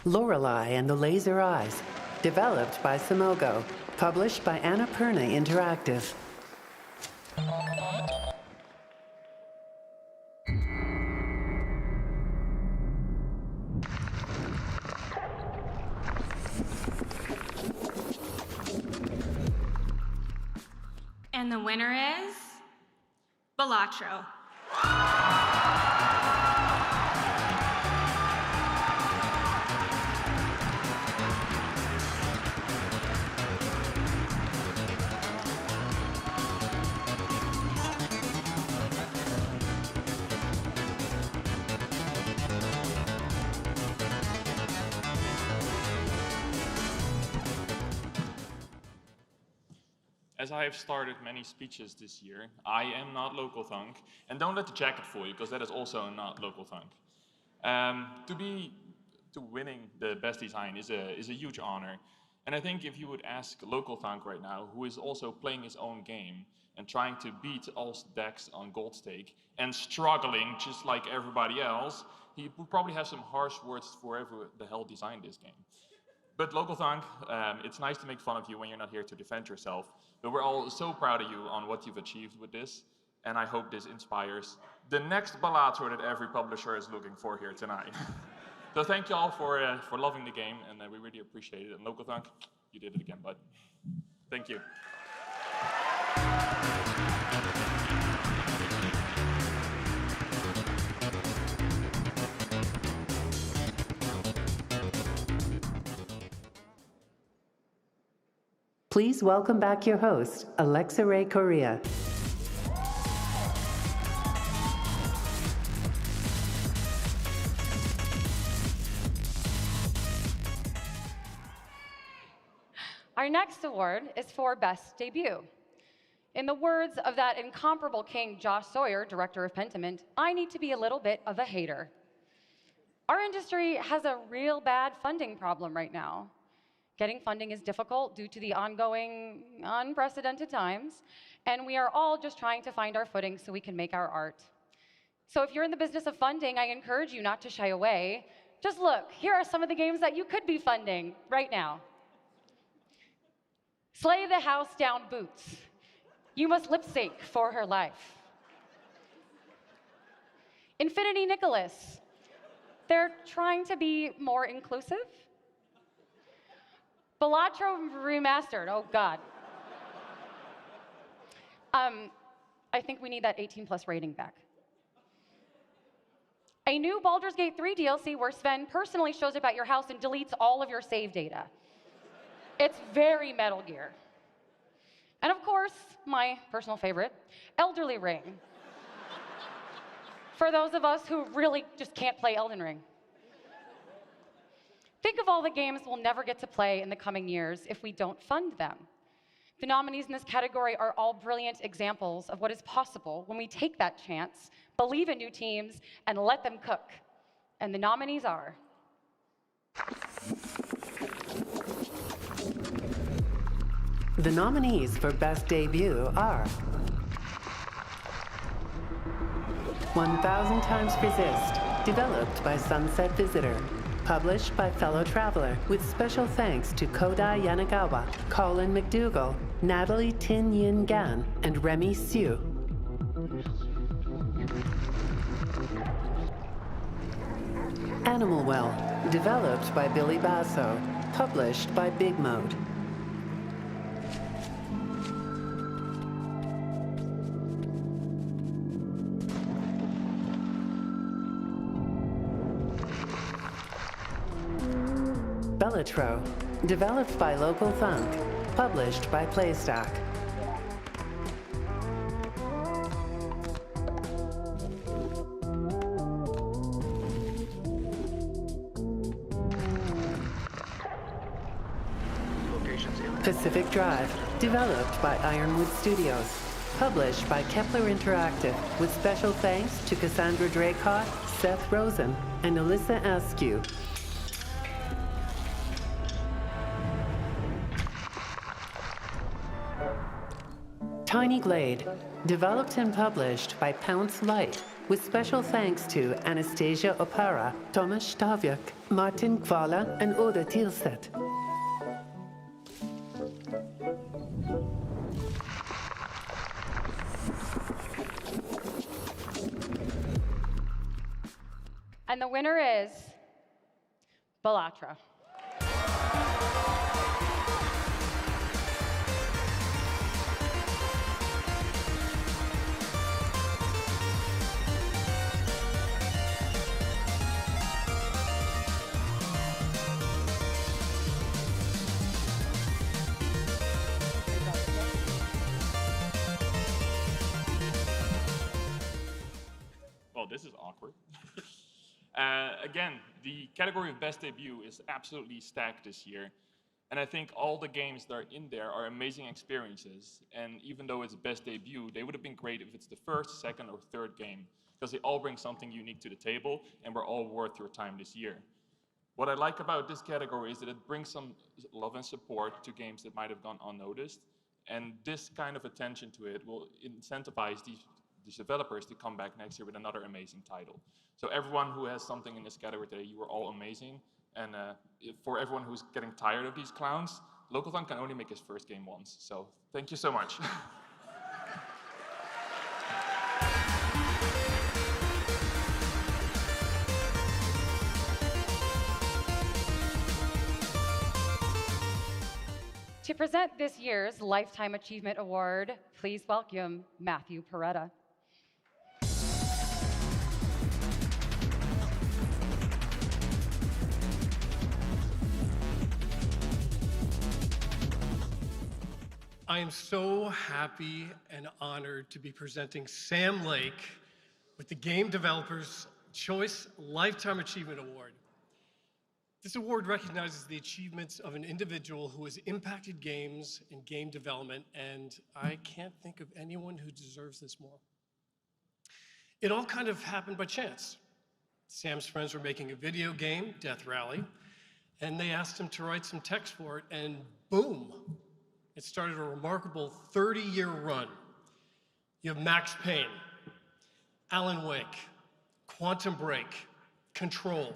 Lorelei and the Laser Eyes, developed by Simogo, published by Annapurna Interactive. And the winner is Bellatro. As I have started many speeches this year, I am not Local Thunk, and don't let the jacket fool you, because that is also not Local Thunk. To winning the best design is a huge honor, and I think if you would ask Local Thunk right now, who is also playing his own game and trying to beat all decks on gold stake and struggling just like everybody else, he would probably have some harsh words for whoever the hell designed this game. But Local Thunk, it's nice to make fun of you when you're not here to defend yourself. But we're all so proud of you on what you've achieved with this. And I hope this inspires the next Bellatro that every publisher is looking for here tonight. So thank you all for loving the game, and we really appreciate it. And Local Thunk, you did it again, bud. Thank you. Please welcome back your host, Alexa Ray Correa. Our next award is for Best Debut. In the words of that incomparable king, Josh Sawyer, director of Pentiment, I need to be a little bit of a hater. Our industry has a real bad funding problem right now. Getting funding is difficult due to the ongoing, unprecedented times, and we are all just trying to find our footing so we can make our art. So if you're in the business of funding, I encourage you not to shy away. Just look, here are some of the games that you could be funding right now. Slay the House Down Boots. You must lip sync for her life. Infinity Nicholas. They're trying to be more inclusive. Bellatro Remastered, oh God. I think we need that 18+ rating back. A new Baldur's Gate 3 DLC where Sven personally shows up at your house and deletes all of your save data. It's very Metal Gear. And of course, my personal favorite, Elderly Ring. For those of us who really just can't play Elden Ring. Think of all the games we'll never get to play in the coming years if we don't fund them. The nominees in this category are all brilliant examples of what is possible when we take that chance, believe in new teams, and let them cook. And the nominees are... The nominees for Best Debut are 1000 Times Resist, developed by Sunset Visitor, published by Fellow Traveler, with special thanks to Kodai Yanagawa, Colin McDougall, Natalie Tin Yin Gan, and Remy Siu. Animal Well, developed by Billy Basso, published by Big Mode. Bellatro, developed by Local Thunk, published by Playstock. Pacific Drive, developed by Ironwood Studios, published by Kepler Interactive, with special thanks to Cassandra Draycott, Seth Rosen, and Alyssa Askew. Tiny Glade, developed and published by Pounce Light, with special thanks to Anastasia Opara, Tomasz Stawiak, Martin Kvala, and Oda Tilset. And the winner is Bellatro. Well, this is awkward. Again, the category of best debut is absolutely stacked this year. And I think all the games that are in there are amazing experiences. And even though it's best debut, they would have been great if it's the first, second, or third game, because they all bring something unique to the table and were all worth your time this year. What I like about this category is that it brings some love and support to games that might have gone unnoticed. And this kind of attention to it will incentivize these developers to come back next year with another amazing title. So everyone who has something in this category today, you are all amazing. And for everyone who's getting tired of these clowns, Local Thunk can only make his first game once. So thank you so much. To present this year's Lifetime Achievement Award, please welcome Matthew Peretta. I am so happy and honored to be presenting Sam Lake with the Game Developers Choice Lifetime Achievement Award. This award recognizes the achievements of an individual who has impacted games and game development, and I can't think of anyone who deserves this more. It all kind of happened by chance. Sam's friends were making a video game, Death Rally, and they asked him to write some text for it, and boom, it started a remarkable 30-year run. You have Max Payne, Alan Wake, Quantum Break, Control,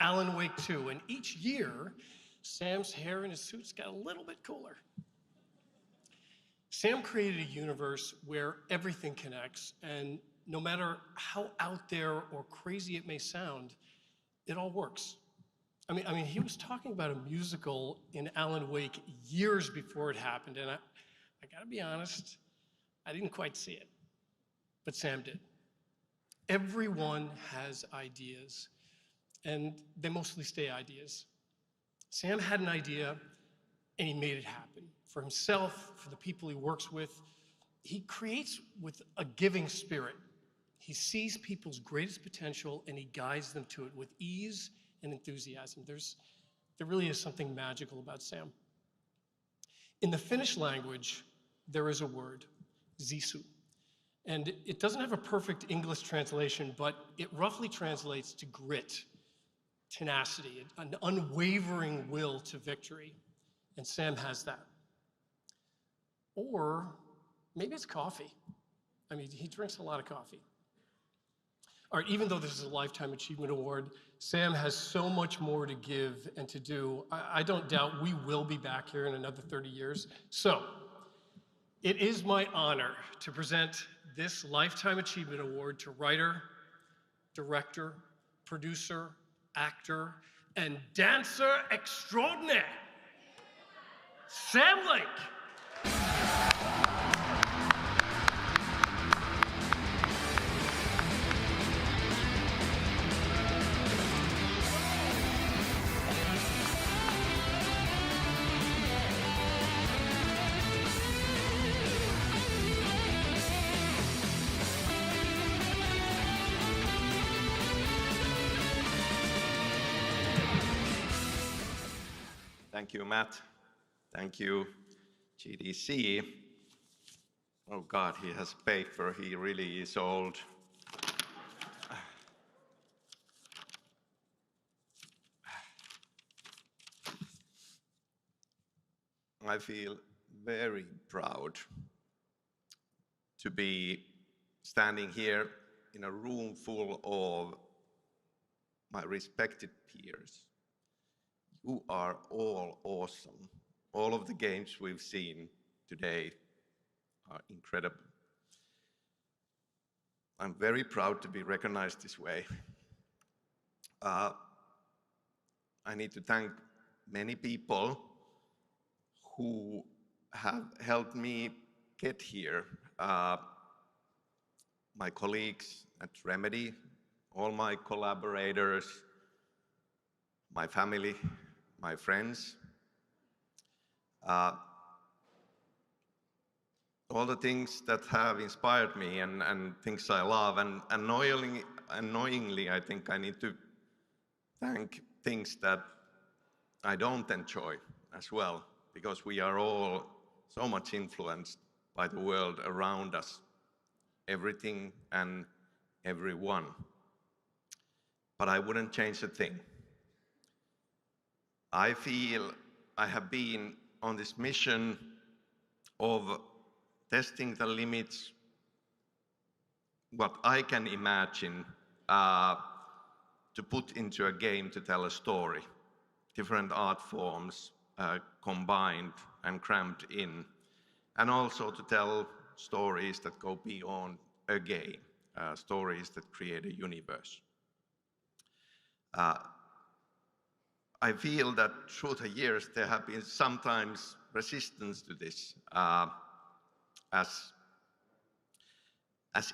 Alan Wake 2, and each year, Sam's hair and his suits got a little bit cooler. Sam created a universe where everything connects, and no matter how out there or crazy it may sound, it all works. I mean, he was talking about a musical in Alan Wake years before it happened, and I gotta be honest, I didn't quite see it, but Sam did. Everyone has ideas, and they mostly stay ideas. Sam had an idea, and he made it happen. For himself, for the people he works with, he creates with a giving spirit. He sees people's greatest potential, and he guides them to it with ease and enthusiasm. There really is something magical about Sam. In the Finnish language, there is a word, sisu. And it doesn't have a perfect English translation, but it roughly translates to grit, tenacity, an unwavering will to victory. And Sam has that. Or maybe it's coffee. I mean, he drinks a lot of coffee. All right, even though this is a Lifetime Achievement Award, Sam has so much more to give and to do. I don't doubt we will be back here in another 30 years. So, it is my honor to present this Lifetime Achievement Award to writer, director, producer, actor, and dancer extraordinaire, Sam Lake. Thank you, Matt. Thank you, GDC. Oh God, he has paper. He really is old. I feel very proud to be standing here in a room full of my respected peers. You are all awesome. All of the games we've seen today are incredible. I'm very proud to be recognized this way. I need to thank many people who have helped me get here. My colleagues at Remedy, all my collaborators, my family, my friends, all the things that have inspired me and things I love. And annoyingly, I think I need to thank things that I don't enjoy as well, because we are all so much influenced by the world around us, everything and everyone. But I wouldn't change a thing. I feel I have been on this mission of testing the limits, what I can imagine to put into a game to tell a story. Different art forms combined and crammed in, and also to tell stories that go beyond a game, stories that create a universe. I feel that through the years there have been sometimes resistance to this, as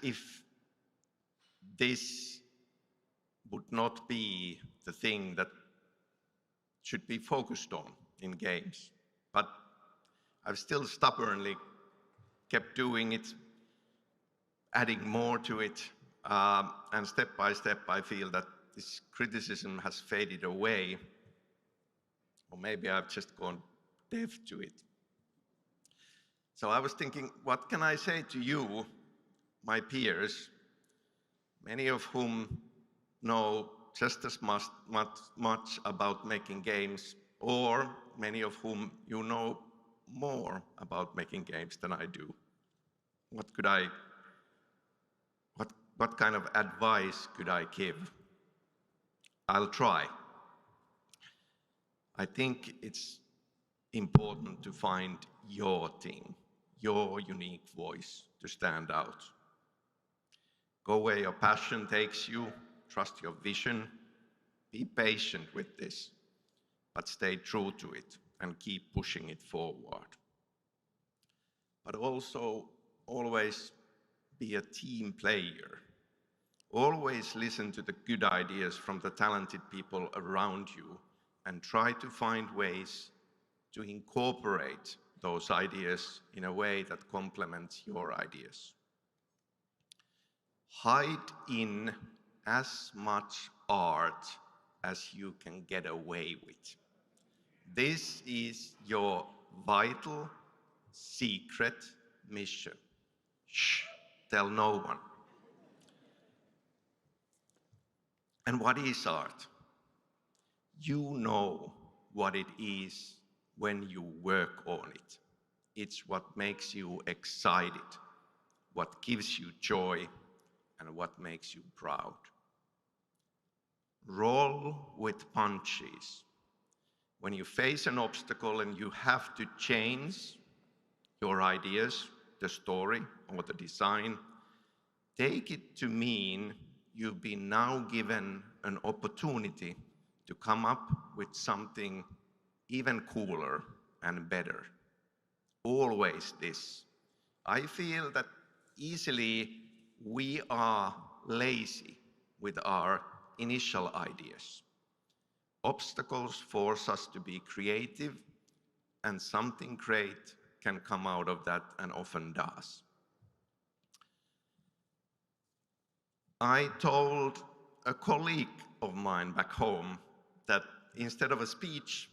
if this would not be the thing that should be focused on in games. But I've still stubbornly kept doing it, adding more to it, and step by step I feel that this criticism has faded away, or maybe I've just gone deaf to it. So I was thinking, what can I say to you, my peers, many of whom know just as much about making games, or many of whom you know more about making games than I do? What kind of advice could I give? I'll try. I think it's important to find your thing, your unique voice to stand out. Go where your passion takes you, trust your vision, be patient with this, but stay true to it and keep pushing it forward. But also always be a team player. Always listen to the good ideas from the talented people around you and try to find ways to incorporate those ideas in a way that complements your ideas. Hide in as much art as you can get away with. This is your vital, secret mission. Shh, tell no one. And what is art? You know what it is when you work on it. It's what makes you excited, what gives you joy, and what makes you proud. Roll with punches. When you face an obstacle and you have to change your ideas, the story or the design, take it to mean you've been now given an opportunity to come up with something even cooler and better. Always this. I feel that easily we are lazy with our initial ideas. Obstacles force us to be creative, and something great can come out of that, and often does. I told a colleague of mine back home that instead of a speech,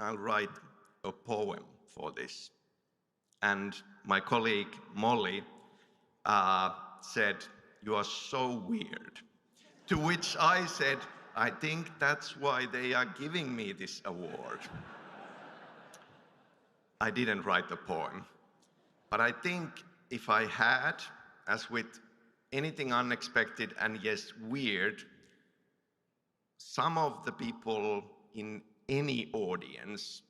I'll write a poem for this. And my colleague Molly said, "You are so weird." To which I said, "I think that's why they are giving me this award." I didn't write the poem, but I think if I had, as with anything unexpected and yes, weird, some of the people in any audience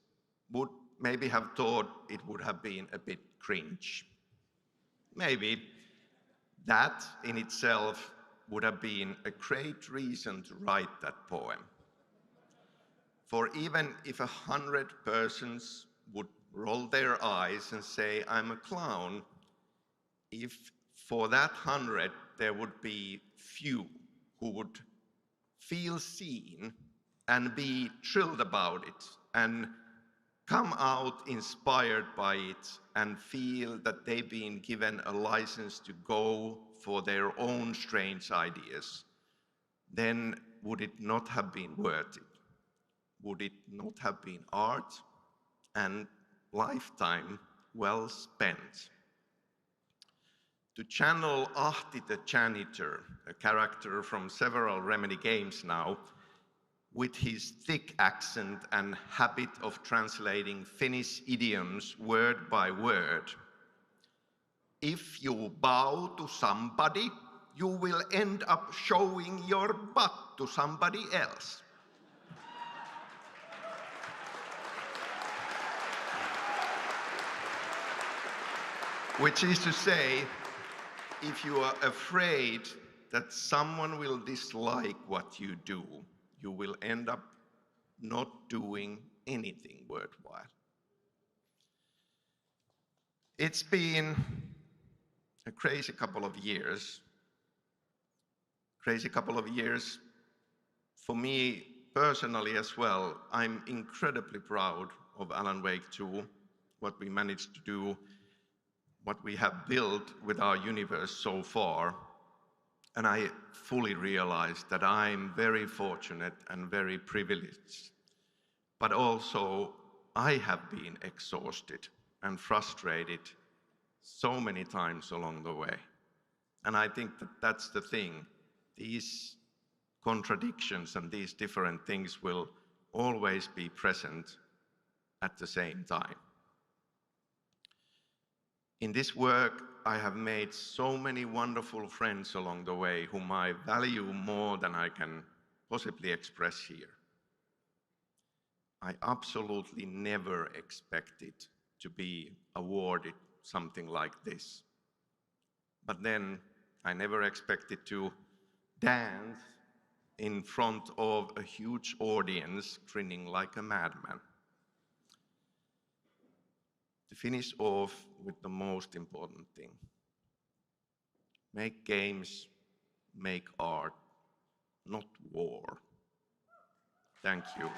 would maybe have thought it would have been a bit cringe. Maybe that in itself would have been a great reason to write that poem. For even if 100 persons would roll their eyes and say, "I'm a clown," if for that 100 there would be few who would feel seen and be thrilled about it and come out inspired by it and feel that they've been given a license to go for their own strange ideas, then would it not have been worth it? Would it not have been art and lifetime well spent? To channel Ahti the janitor, a character from several Remedy games now, with his thick accent and habit of translating Finnish idioms word by word, if you bow to somebody, you will end up showing your butt to somebody else. Which is to say, if you are afraid that someone will dislike what you do, you will end up not doing anything worthwhile. It's been a crazy couple of years. Crazy couple of years for me personally as well. I'm incredibly proud of Alan Wake 2, what we managed to do, what we have built with our universe so far. And I fully realize that I'm very fortunate and very privileged. But also, I have been exhausted and frustrated so many times along the way. And I think that that's the thing. These contradictions and these different things will always be present at the same time. In this work, I have made so many wonderful friends along the way whom I value more than I can possibly express here. I absolutely never expected to be awarded something like this. But then I never expected to dance in front of a huge audience, grinning like a madman. To finish off with the most important thing. Make games, make art, not war. Thank you.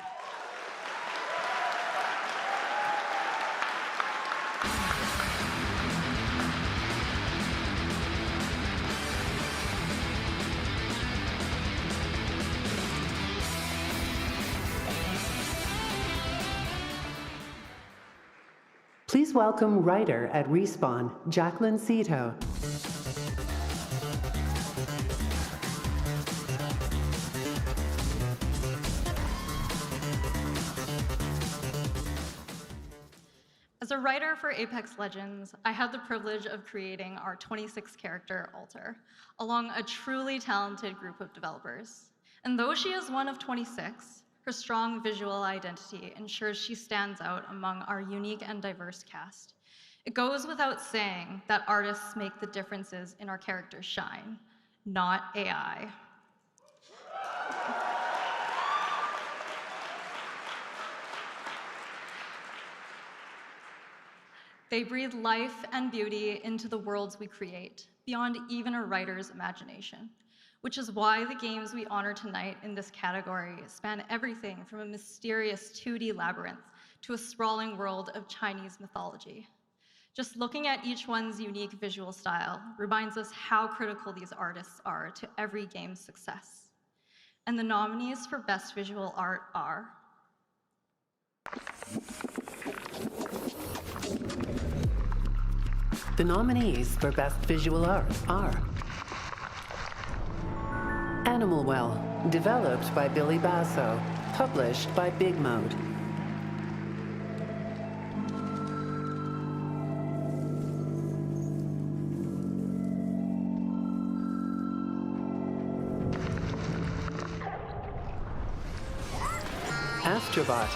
Please welcome writer at Respawn, Jacqueline Cito. As a writer for Apex Legends, I had the privilege of creating our 26-character Alter, along a truly talented group of developers. And though she is one of 26, her strong visual identity ensures she stands out among our unique and diverse cast. It goes without saying that artists make the differences in our characters shine, not AI. They breathe life and beauty into the worlds we create, beyond even a writer's imagination, which is why the games we honor tonight in this category span everything from a mysterious 2D labyrinth to a sprawling world of Chinese mythology. Just looking at each one's unique visual style reminds us how critical these artists are to every game's success. And the nominees for Best Visual Art are The nominees for Best Visual Art are Animal Well, developed by Billy Basso, published by Big Mode. Astrobot,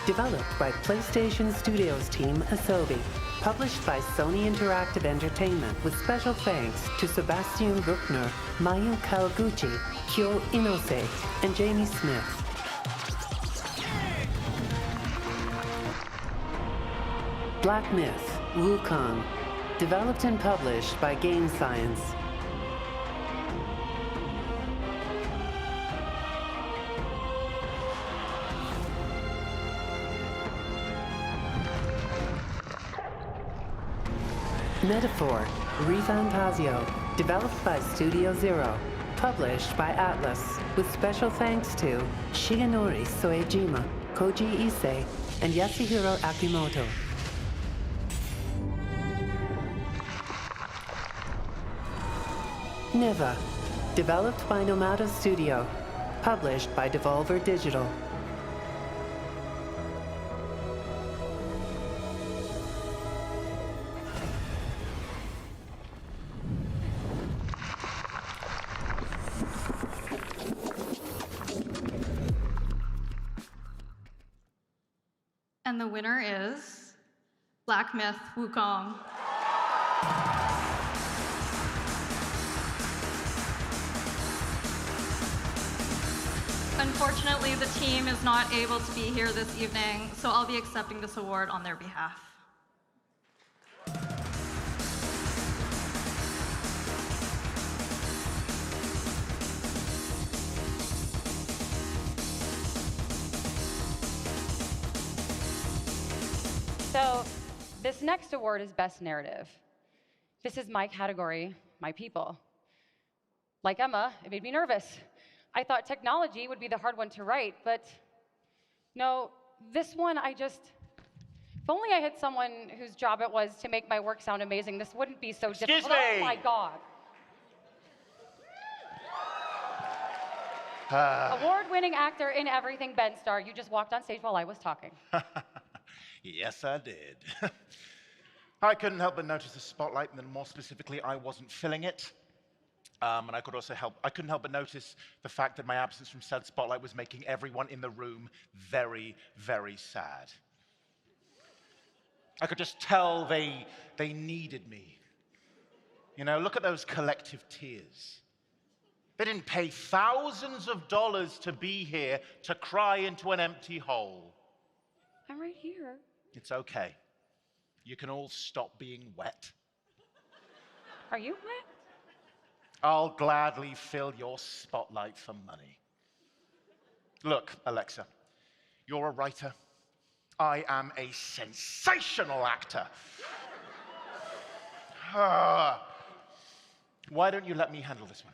developed by PlayStation Studios team Asobi, published by Sony Interactive Entertainment with special thanks to Sebastian Bruckner, Mayu Kawaguchi, Kyo Inose, and Jamie Smith. Black Myth, Wukong, developed and published by Game Science. Metaphor, Refantasio, developed by Studio Zero, published by Atlas, with special thanks to Shigenori Soejima, Koji Issei, and Yasuhiro Akimoto. Neva, developed by Nomada Studio, published by Devolver Digital. And the winner is Black Myth Wukong. Unfortunately, the team is not able to be here this evening, so I'll be accepting this award on their behalf. So this next award is Best Narrative. This is my category, my people. Like Emma, it made me nervous. I thought technology would be the hard one to write, but no, this one if only I had someone whose job it was to make my work sound amazing, this wouldn't be so difficult. Excuse me. Oh my God. Award-winning actor in everything, Ben Starr. You just walked on stage while I was talking. Yes, I did. I couldn't help but notice the spotlight, and then more specifically, I wasn't filling it. And I couldn't help but notice the fact that my absence from said spotlight was making everyone in the room very, very sad. I could just tell they needed me. You know, look at those collective tears. They didn't pay thousands of dollars to be here to cry into an empty hole. I'm right here. It's okay. You can all stop being wet. Are you wet? I'll gladly fill your spotlight for money. Look, Alexa, you're a writer. I am a sensational actor. Why don't you let me handle this one?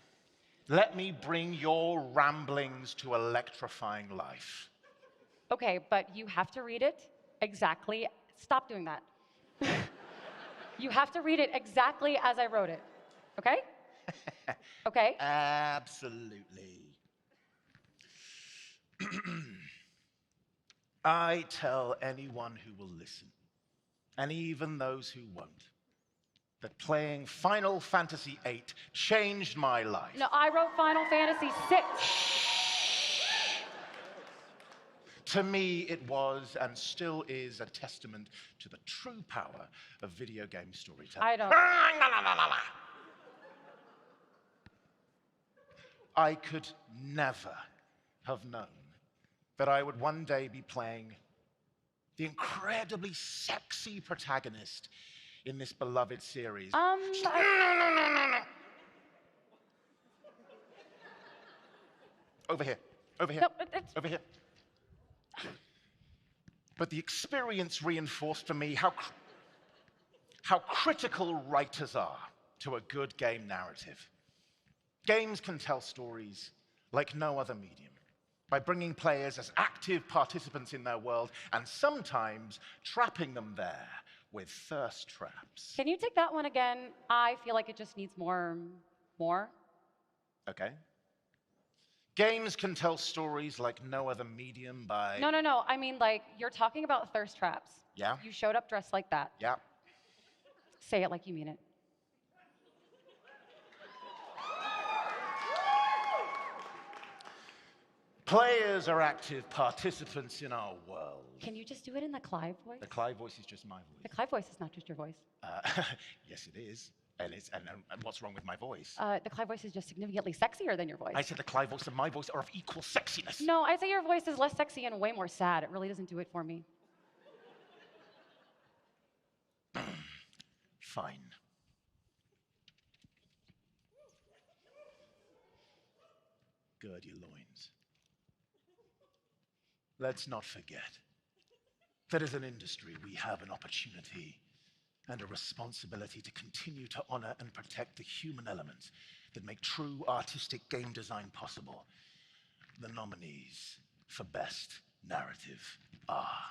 Let me bring your ramblings to electrifying life. Okay, but you have to read it exactly. Stop doing that. You have to read it exactly as I wrote it. Okay? Okay? Absolutely. I tell anyone who will listen, and even those who won't, that playing Final Fantasy VIII changed my life. No, I wrote Final Fantasy VI. To me, it was and still is a testament to the true power of video game storytelling. I don't. I could never have known that I would one day be playing the incredibly sexy protagonist in this beloved series. Over here. Over here. No, Over here. But the experience reinforced for me how critical writers are to a good game narrative. Games can tell stories like no other medium. by bringing players as active participants in their world and sometimes trapping them there with thirst traps. Can you take that one again? I feel like it just needs more. Okay. Games can tell stories like no other medium by... No. I mean, like, you're talking about thirst traps. Yeah? You showed up dressed like that. Yeah. Say it like you mean it. Players are active participants in our world. Can you just do it in the Clive voice? The Clive voice is just my voice. The Clive voice is not just your voice. Yes, it is. And what's wrong with my voice? The Clive voice is just significantly sexier than your voice. I said the Clive voice and my voice are of equal sexiness. No, I say your voice is less sexy and way more sad. It really doesn't do it for me. Fine. Gird your loins. Let's not forget that as an industry, we have an opportunity and a responsibility to continue to honor and protect the human elements that make true artistic game design possible. The nominees for Best Narrative are...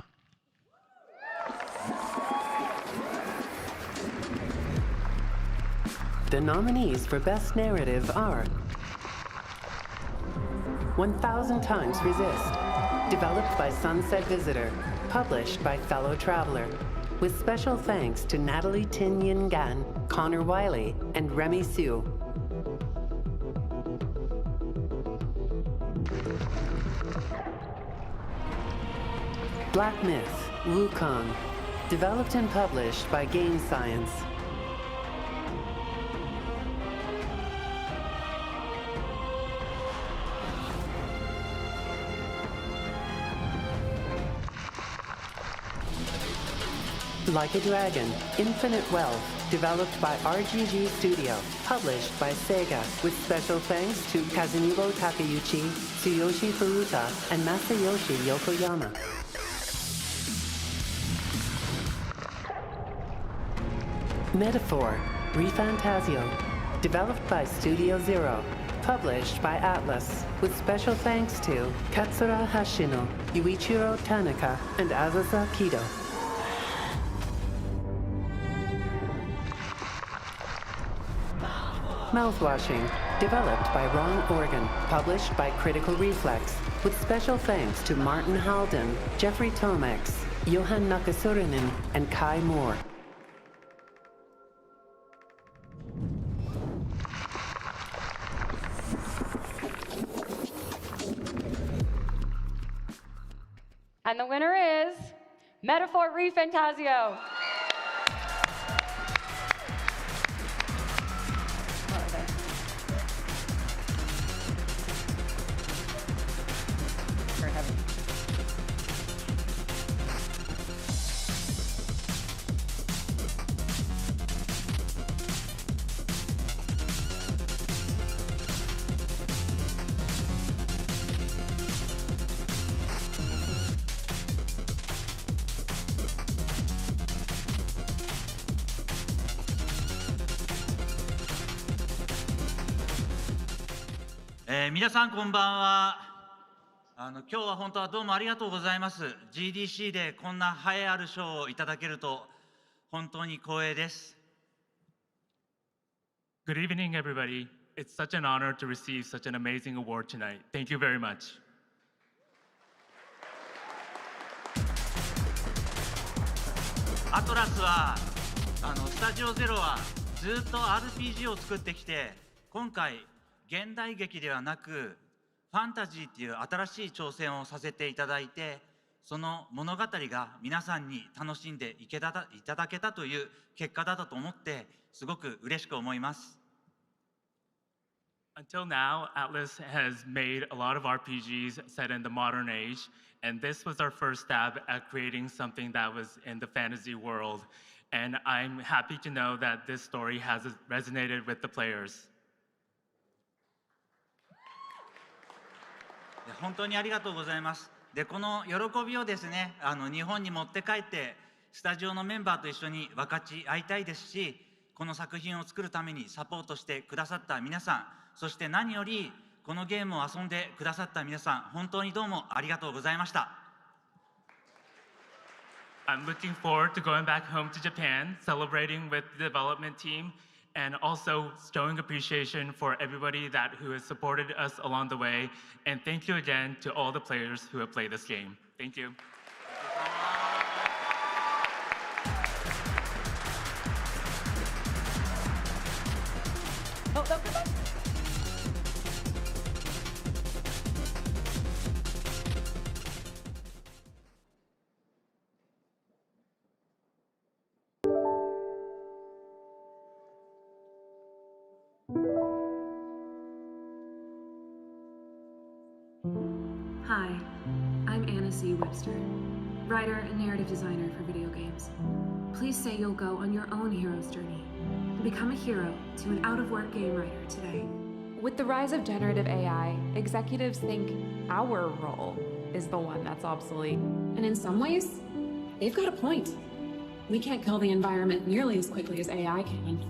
The nominees for Best Narrative are 1000 Times Resist, developed by Sunset Visitor, published by Fellow Traveler, with special thanks to Natalie Tin Yin Gan, Connor Wiley, and Remy Sue. Black Myth, Wukong, developed and published by Game Science. Like a Dragon, Infinite Wealth, developed by RGG Studio, published by Sega, with special thanks to Kazunobu Takeuchi, Tsuyoshi Furuta, and Masayoshi Yokoyama. Metaphor, Refantasio, developed by Studio Zero, published by Atlas, with special thanks to Katsura Hashino, Yuichiro Tanaka, and Azaza Kido. Mouthwashing, developed by Ron Organ, published by Critical Reflex, with special thanks to Martin Halden, Jeffrey Tomex, Johan Nakasurinen, and Kai Moore. And the winner is Metaphor Refantasio. Very heavy.「皆さんこんばんは。今日は本当はどうもありがとうございます。GDC でこんな栄えある賞をいただけると本当に光栄です。Good evening, everybody. It's such an honor to receive such an amazing award tonight. Thank you very much. アトラスはスタジオゼロはずっと RPG を作ってきて、今回現代劇ではなくファンタジーっていう新しい挑戦をさせていただいて、その物語が皆さんに楽しんでいただけたという結果だったと思ってすごく嬉しく思います。Until now, Atlas has made a lot of RPGs set in the modern age, and this was our first stab at creating something that was in the fantasy world. And I'm happy to know that this story has resonated with the players. 本当にありがとうございます。で、この喜びをですね、日本に持って帰ってスタジオのメンバーと一緒に分かち合いたいですし、この作品を作るためにサポートしてくださった皆さん、そして何よりこのゲームを遊んでくださった皆さん、本当にどうもありがとうございました。I'm looking forward to going back home to Japan, celebrating with the development team, and also showing appreciation for everybody who has supported us along the way. And thank you again to all the players who have played this game. Thank you. Oh, no, come on. Hi, I'm Anna C. Webster, writer and narrative designer for video games. Please say you'll go on your own hero's journey and become a hero to an out-of-work game writer today. With the rise of generative AI, executives think our role is the one that's obsolete. And in some ways, they've got a point. We can't kill the environment nearly as quickly as AI can.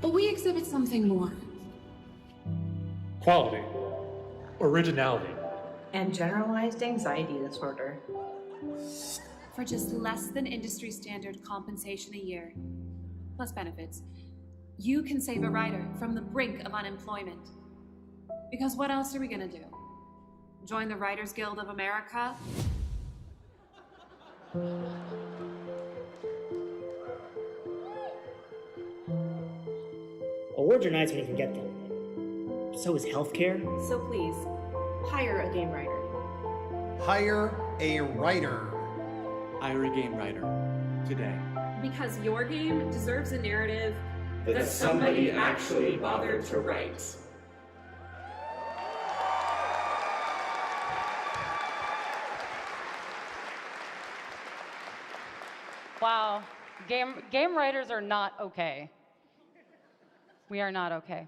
But we exhibit something more. Quality, originality, and generalized anxiety disorder. For just less than industry standard compensation a year, plus benefits, you can save a writer from the brink of unemployment. Because what else are we gonna do? Join the Writers Guild of America? Awards are nice when you can get them. So is healthcare. So please, hire a game writer. Hire a writer. Hire a game writer today. Because your game deserves a narrative that somebody actually bothered to write. Wow, game writers are not okay. We are not okay.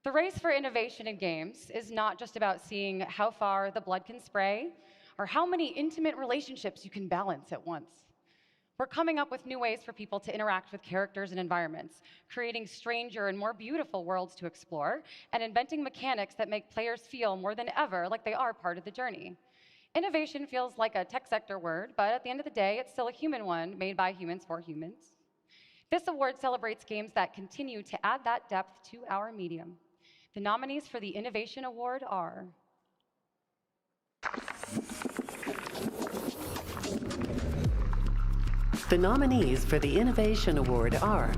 The race for innovation in games is not just about seeing how far the blood can spray or how many intimate relationships you can balance at once. We're coming up with new ways for people to interact with characters and environments, creating stranger and more beautiful worlds to explore, and inventing mechanics that make players feel more than ever like they are part of the journey. Innovation feels like a tech sector word, but at the end of the day, it's still a human one made by humans for humans. This award celebrates games that continue to add that depth to our medium. The nominees for the Innovation Award are The nominees for the Innovation Award are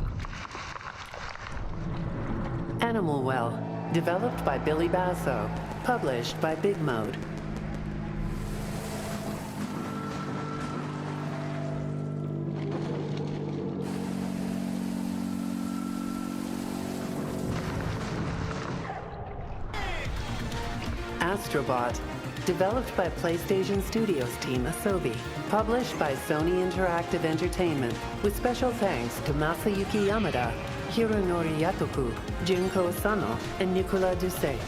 Animal Well, developed by Billy Basso, published by Big Mode. Astrobot, developed by PlayStation Studios team Asobi, published by Sony Interactive Entertainment, with special thanks to Masayuki Yamada, Hironori Yatoku, Junko Sano, and Nicolas Doucet.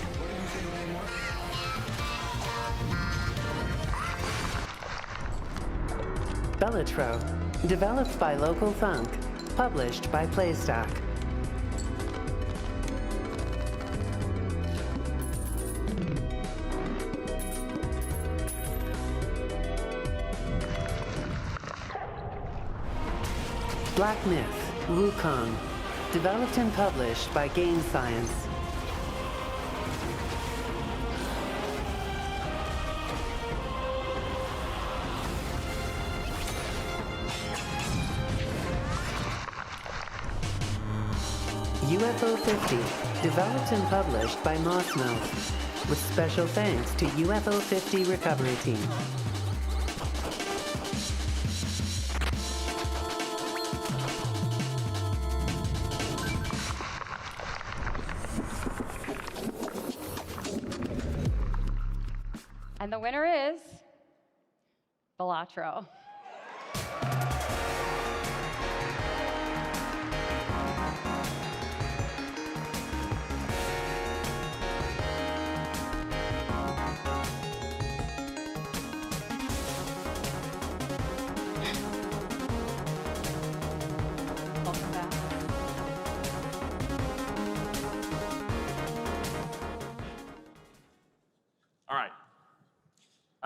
Bellatro, developed by Local Funk, published by Playstack. Black Myth, Wukong, developed and published by Game Science. UFO 50, developed and published by Mossmouth, with special thanks to UFO 50 Recovery Team. And the winner is Bellatro.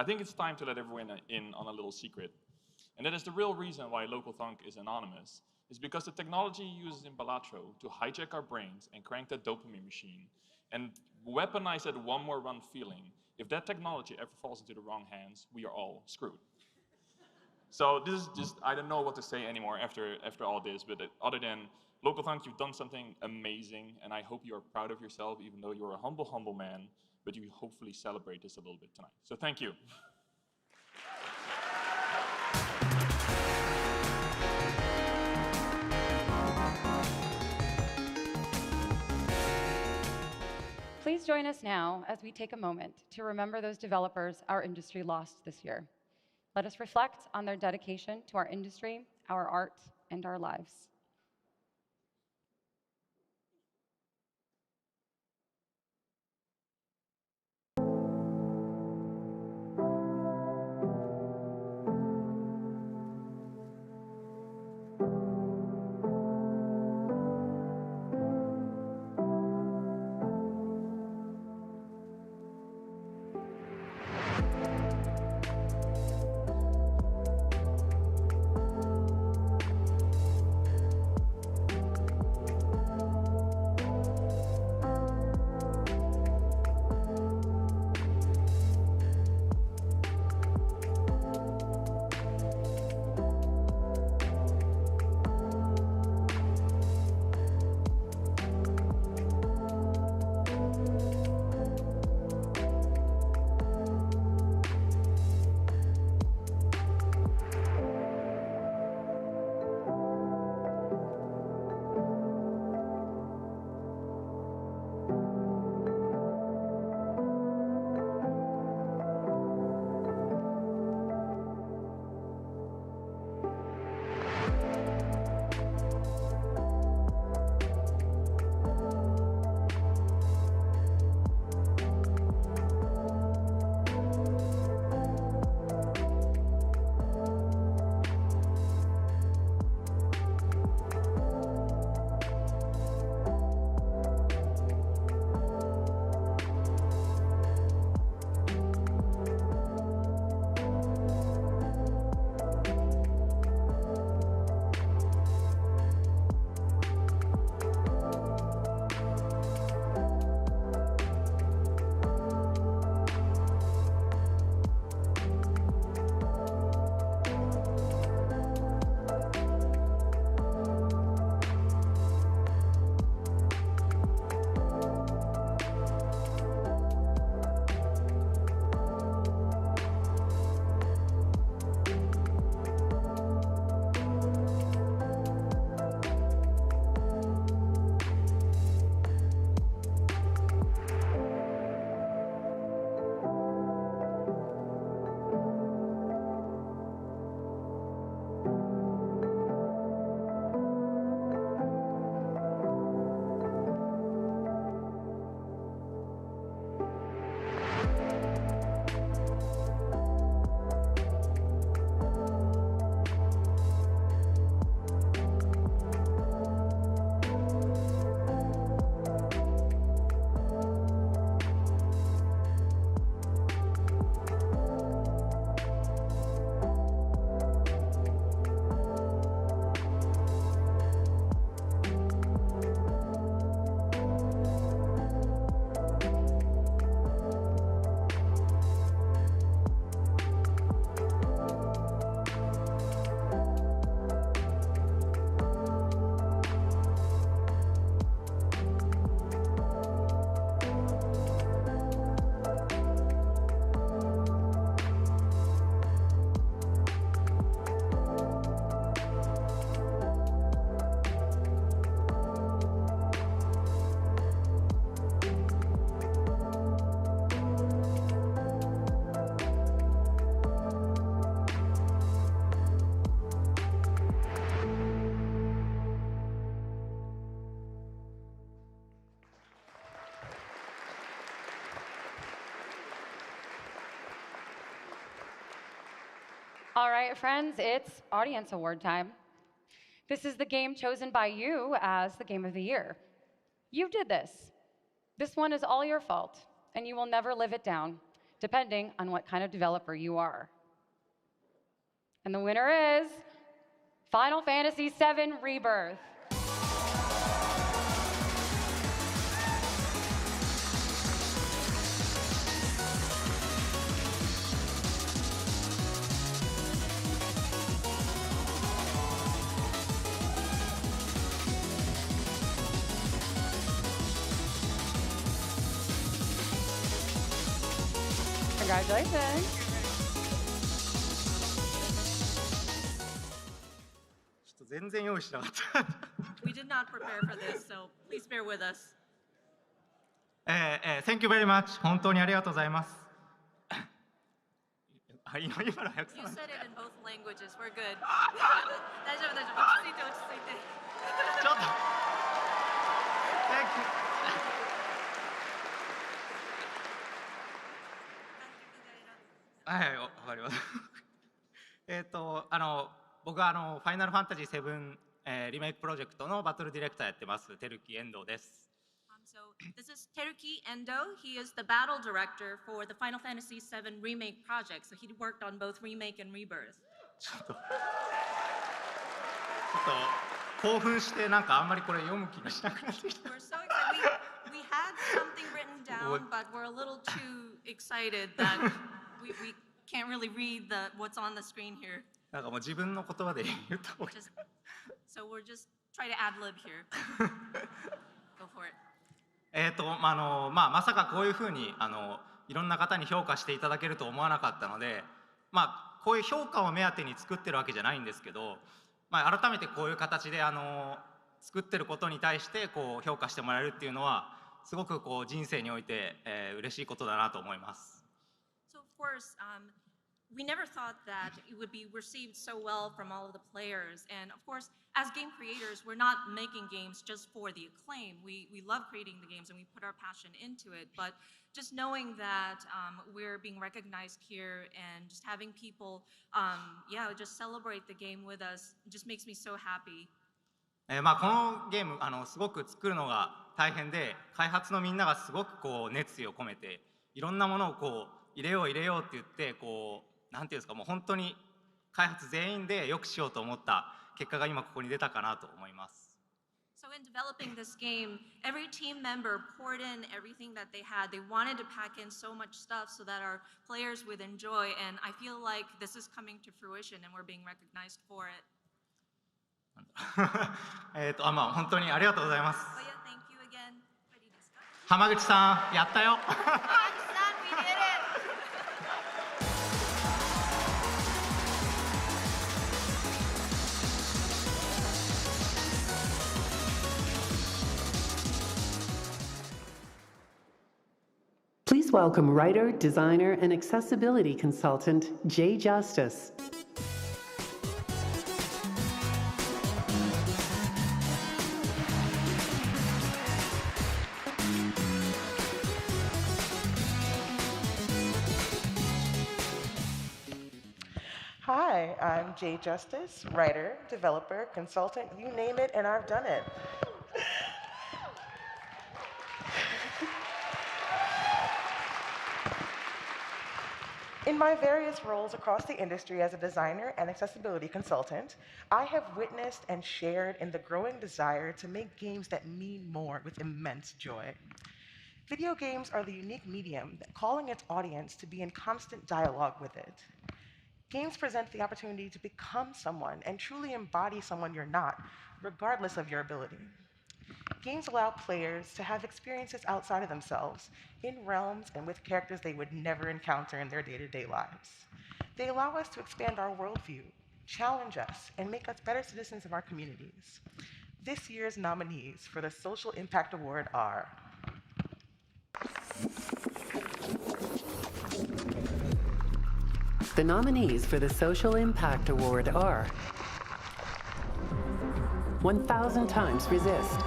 I think it's time to let everyone in on a little secret. And that is the real reason why Local Thunk is anonymous, is because the technology uses in Balatro to hijack our brains and crank that dopamine machine and weaponize that one more run feeling. If that technology ever falls into the wrong hands, we are all screwed. So this is just, I don't know what to say anymore after all this, but other than Local Thunk, you've done something amazing, and I hope you are proud of yourself, even though you're a humble, humble man, but you hopefully celebrate this a little bit tonight. So thank you. Please join us now as we take a moment to remember those developers our industry lost this year. Let us reflect on their dedication to our industry, our art, and our lives. All right, friends, it's Audience Award time. This is the game chosen by you as the Game of the Year. You did this. This one is all your fault, and you will never live it down. depending on what kind of developer you are. And the winner is Final Fantasy VII Rebirth. Congratulations. We did not prepare for this, so please bear with us. Thank you very much. 本当にありがとうございます。You said it in both languages. We're good. 大丈夫、大丈夫。落ち着いて、落ち着いて。ちょっと。Thank you. はい、わかります。僕はファイナルファンタジー7、リメイクプロジェクトのバトルディレクターやってます照木遠藤です。So this is Teruki Endo. He is the battle director for the Final Fantasy VII remake project. So he worked on both remake and rebirth. ちょっと興奮してなんかあんまりこれ読む気がしなくなってきた。We're so excited. We had something written down, but we're a little too excited that we can't really read what's on the screen here. なんかもう自分の言葉で言った方がいい。So we're just try to ad lib here. Go for it. まさかこういうふうにいろんな方に評価していただけると思わなかったので、こういう評価を目当てに作ってるわけじゃないんですけど、改めてこういう形で作ってることに対してこう評価してもらえるっていうのはすごくこう人生において、嬉しいことだなと思います。So of course, we never thought that it would be received so well from all of the players. And of course, as game creators, we're not making games just for the acclaim. We love creating the games and we put our passion into it. But just knowing that we're being recognized here and just having people, just celebrate the game with us just makes me so happy. このゲームすごく作るのが大変で、開発のみんながすごくこう熱意を込めていろんなものをこう入れようって言ってこうなんていうんですか、もう本当に開発全員でよくしようと思った結果が今ここに出たかなと思います。So in developing this game, every team member poured in everything that they had. They wanted to pack in so much stuff so that our players would enjoy, and I feel like this is coming to fruition and we're being recognized for it. 本当にありがとうございます。But yeah, thank you again. 浜口さん、やったよ。Please welcome writer, designer, and accessibility consultant, Jay Justice. Hi, I'm Jay Justice, writer, developer, consultant, you name it, and I've done it. In my various roles across the industry as a designer and accessibility consultant, I have witnessed and shared in the growing desire to make games that mean more with immense joy. Video games are the unique medium calling its audience to be in constant dialogue with it. Games present the opportunity to become someone and truly embody someone you're not, regardless of your ability. Games allow players to have experiences outside of themselves, in realms and with characters they would never encounter in their day-to-day lives. They allow us to expand our worldview, challenge us, and make us better citizens of our communities. This year's nominees for the Social Impact Award are The nominees for the Social Impact Award are 1000 Times Resist,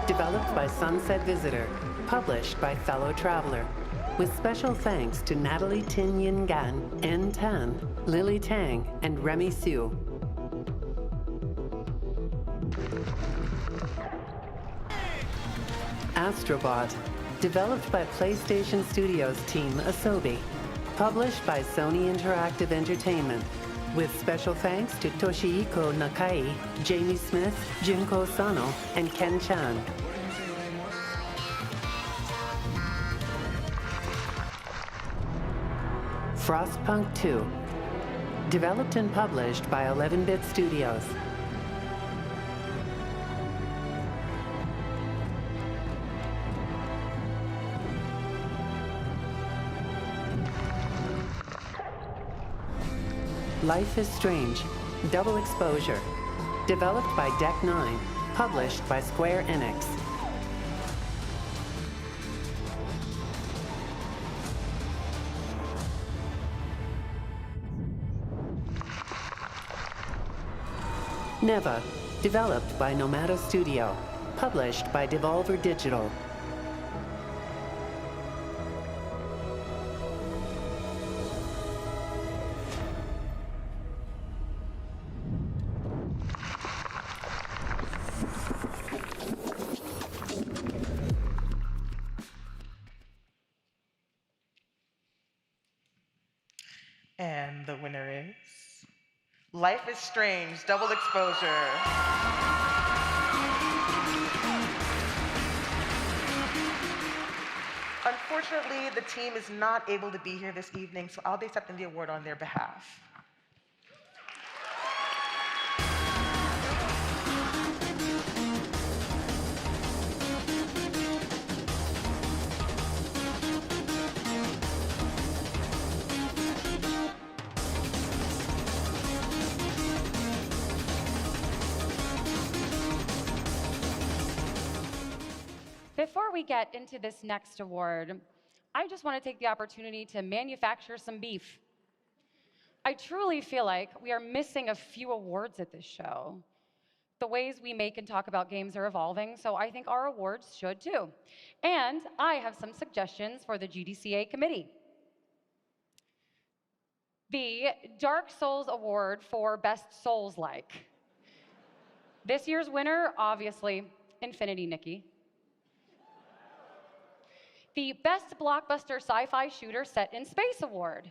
developed by Sunset Visitor, published by Fellow Traveler, with special thanks to Natalie Tin Yin Gan, En Tan, Lily Tang, and Remy Sue. Astrobot, developed by PlayStation Studios team Asobi, Published by Sony Interactive Entertainment. With special thanks to Toshihiko Nakai, Jamie Smith, Junko Sano, and Ken Chan. Frostpunk 2. Developed and published by 11-Bit Studios. Life is Strange. Double Exposure. Developed by Deck 9. Published by Square Enix. Neva, developed by Nomada Studio, published by Devolver Digital. And the winner is Life is Strange, Double Exposure. Unfortunately, the team is not able to be here this evening, so I'll be accepting the award on their behalf. Before we get into this next award, I just want to take the opportunity to manufacture some beef. I truly feel like we are missing a few awards at this show. The ways we make and talk about games are evolving, so I think our awards should too. And I have some suggestions for the GDCA committee. The Dark Souls Award for Best Souls-like. This year's winner, obviously, Infinity Nikki. The Best Blockbuster Sci-Fi Shooter Set in Space Award.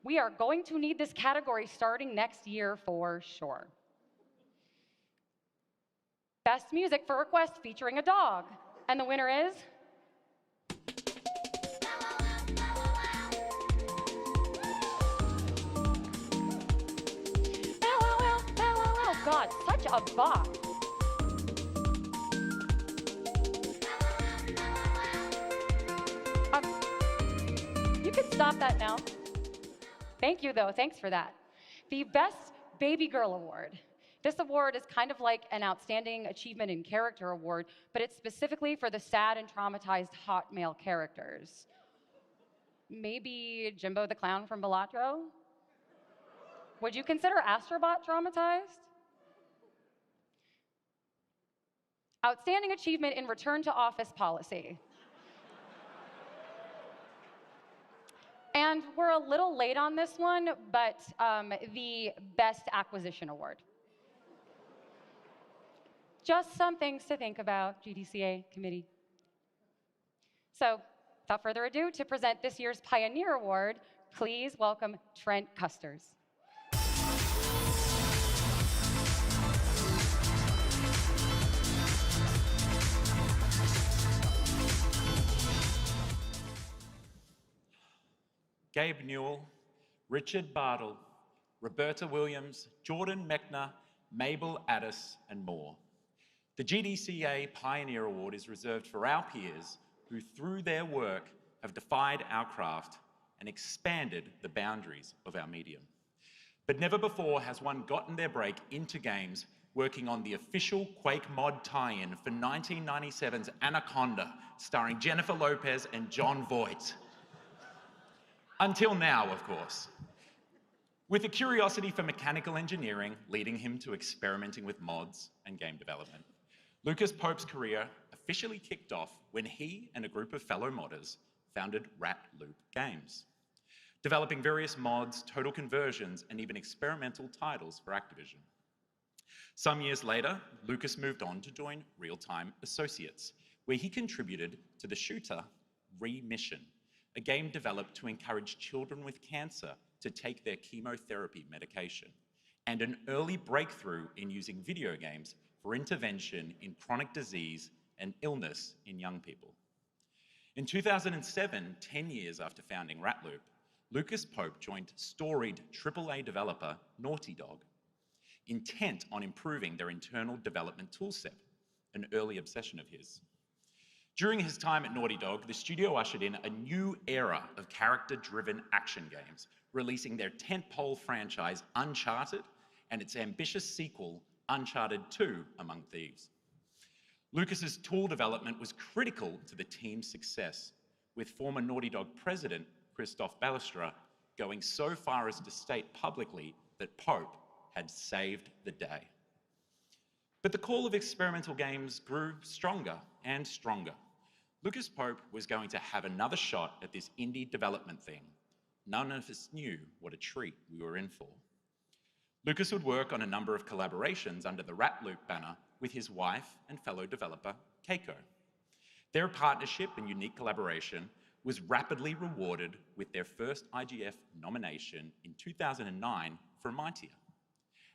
We are going to need this category starting next year for sure. Best Music for Request featuring a dog. And the winner is... God, such a bop. You can stop that now. Thank you, though. Thanks for that. The Best Baby Girl Award. This award is kind of like an Outstanding Achievement in Character Award, but it's specifically for the sad and traumatized hot male characters. Maybe Jimbo the Clown from Balatro? Would you consider Astrobot traumatized? Outstanding Achievement in Return to Office Policy. And we're a little late on this one, but the Best Acquisition Award. Just some things to think about, GDCA committee. So, without further ado, to present this year's Pioneer Award, please welcome Trent Custers. Gabe Newell, Richard Bartle, Roberta Williams, Jordan Mechner, Mabel Addis, and more. The GDCA Pioneer Award is reserved for our peers who, through their work, have defied our craft and expanded the boundaries of our medium. But never before has one gotten their break into games working on the official Quake mod tie-in for 1997's Anaconda, starring Jennifer Lopez and Jon Voight. Until now, of course. With a curiosity for mechanical engineering leading him to experimenting with mods and game development, Lucas Pope's career officially kicked off when he and a group of fellow modders founded Rat Loop Games, developing various mods, total conversions, and even experimental titles for Activision. Some years later, Lucas moved on to join Real Time Associates, where he contributed to the shooter Remission, a game developed to encourage children with cancer to take their chemotherapy medication, and an early breakthrough in using video games for intervention in chronic disease and illness in young people. In 2007, 10 years after founding Ratloop, Lucas Pope joined storied AAA developer Naughty Dog, intent on improving their internal development toolset, an early obsession of his. During his time at Naughty Dog, the studio ushered in a new era of character-driven action games, releasing their tentpole franchise Uncharted and its ambitious sequel, Uncharted 2: Among Thieves. Lucas's tool development was critical to the team's success, with former Naughty Dog president Christophe Balestra going so far as to state publicly that Pope had saved the day. But the call of experimental games grew stronger and stronger. Lucas Pope was going to have another shot at this indie development thing. None of us knew what a treat we were in for. Lucas would work on a number of collaborations under the Ratloop banner with his wife and fellow developer, Keiko. Their partnership and unique collaboration was rapidly rewarded with their first IGF nomination in 2009 for Mightier.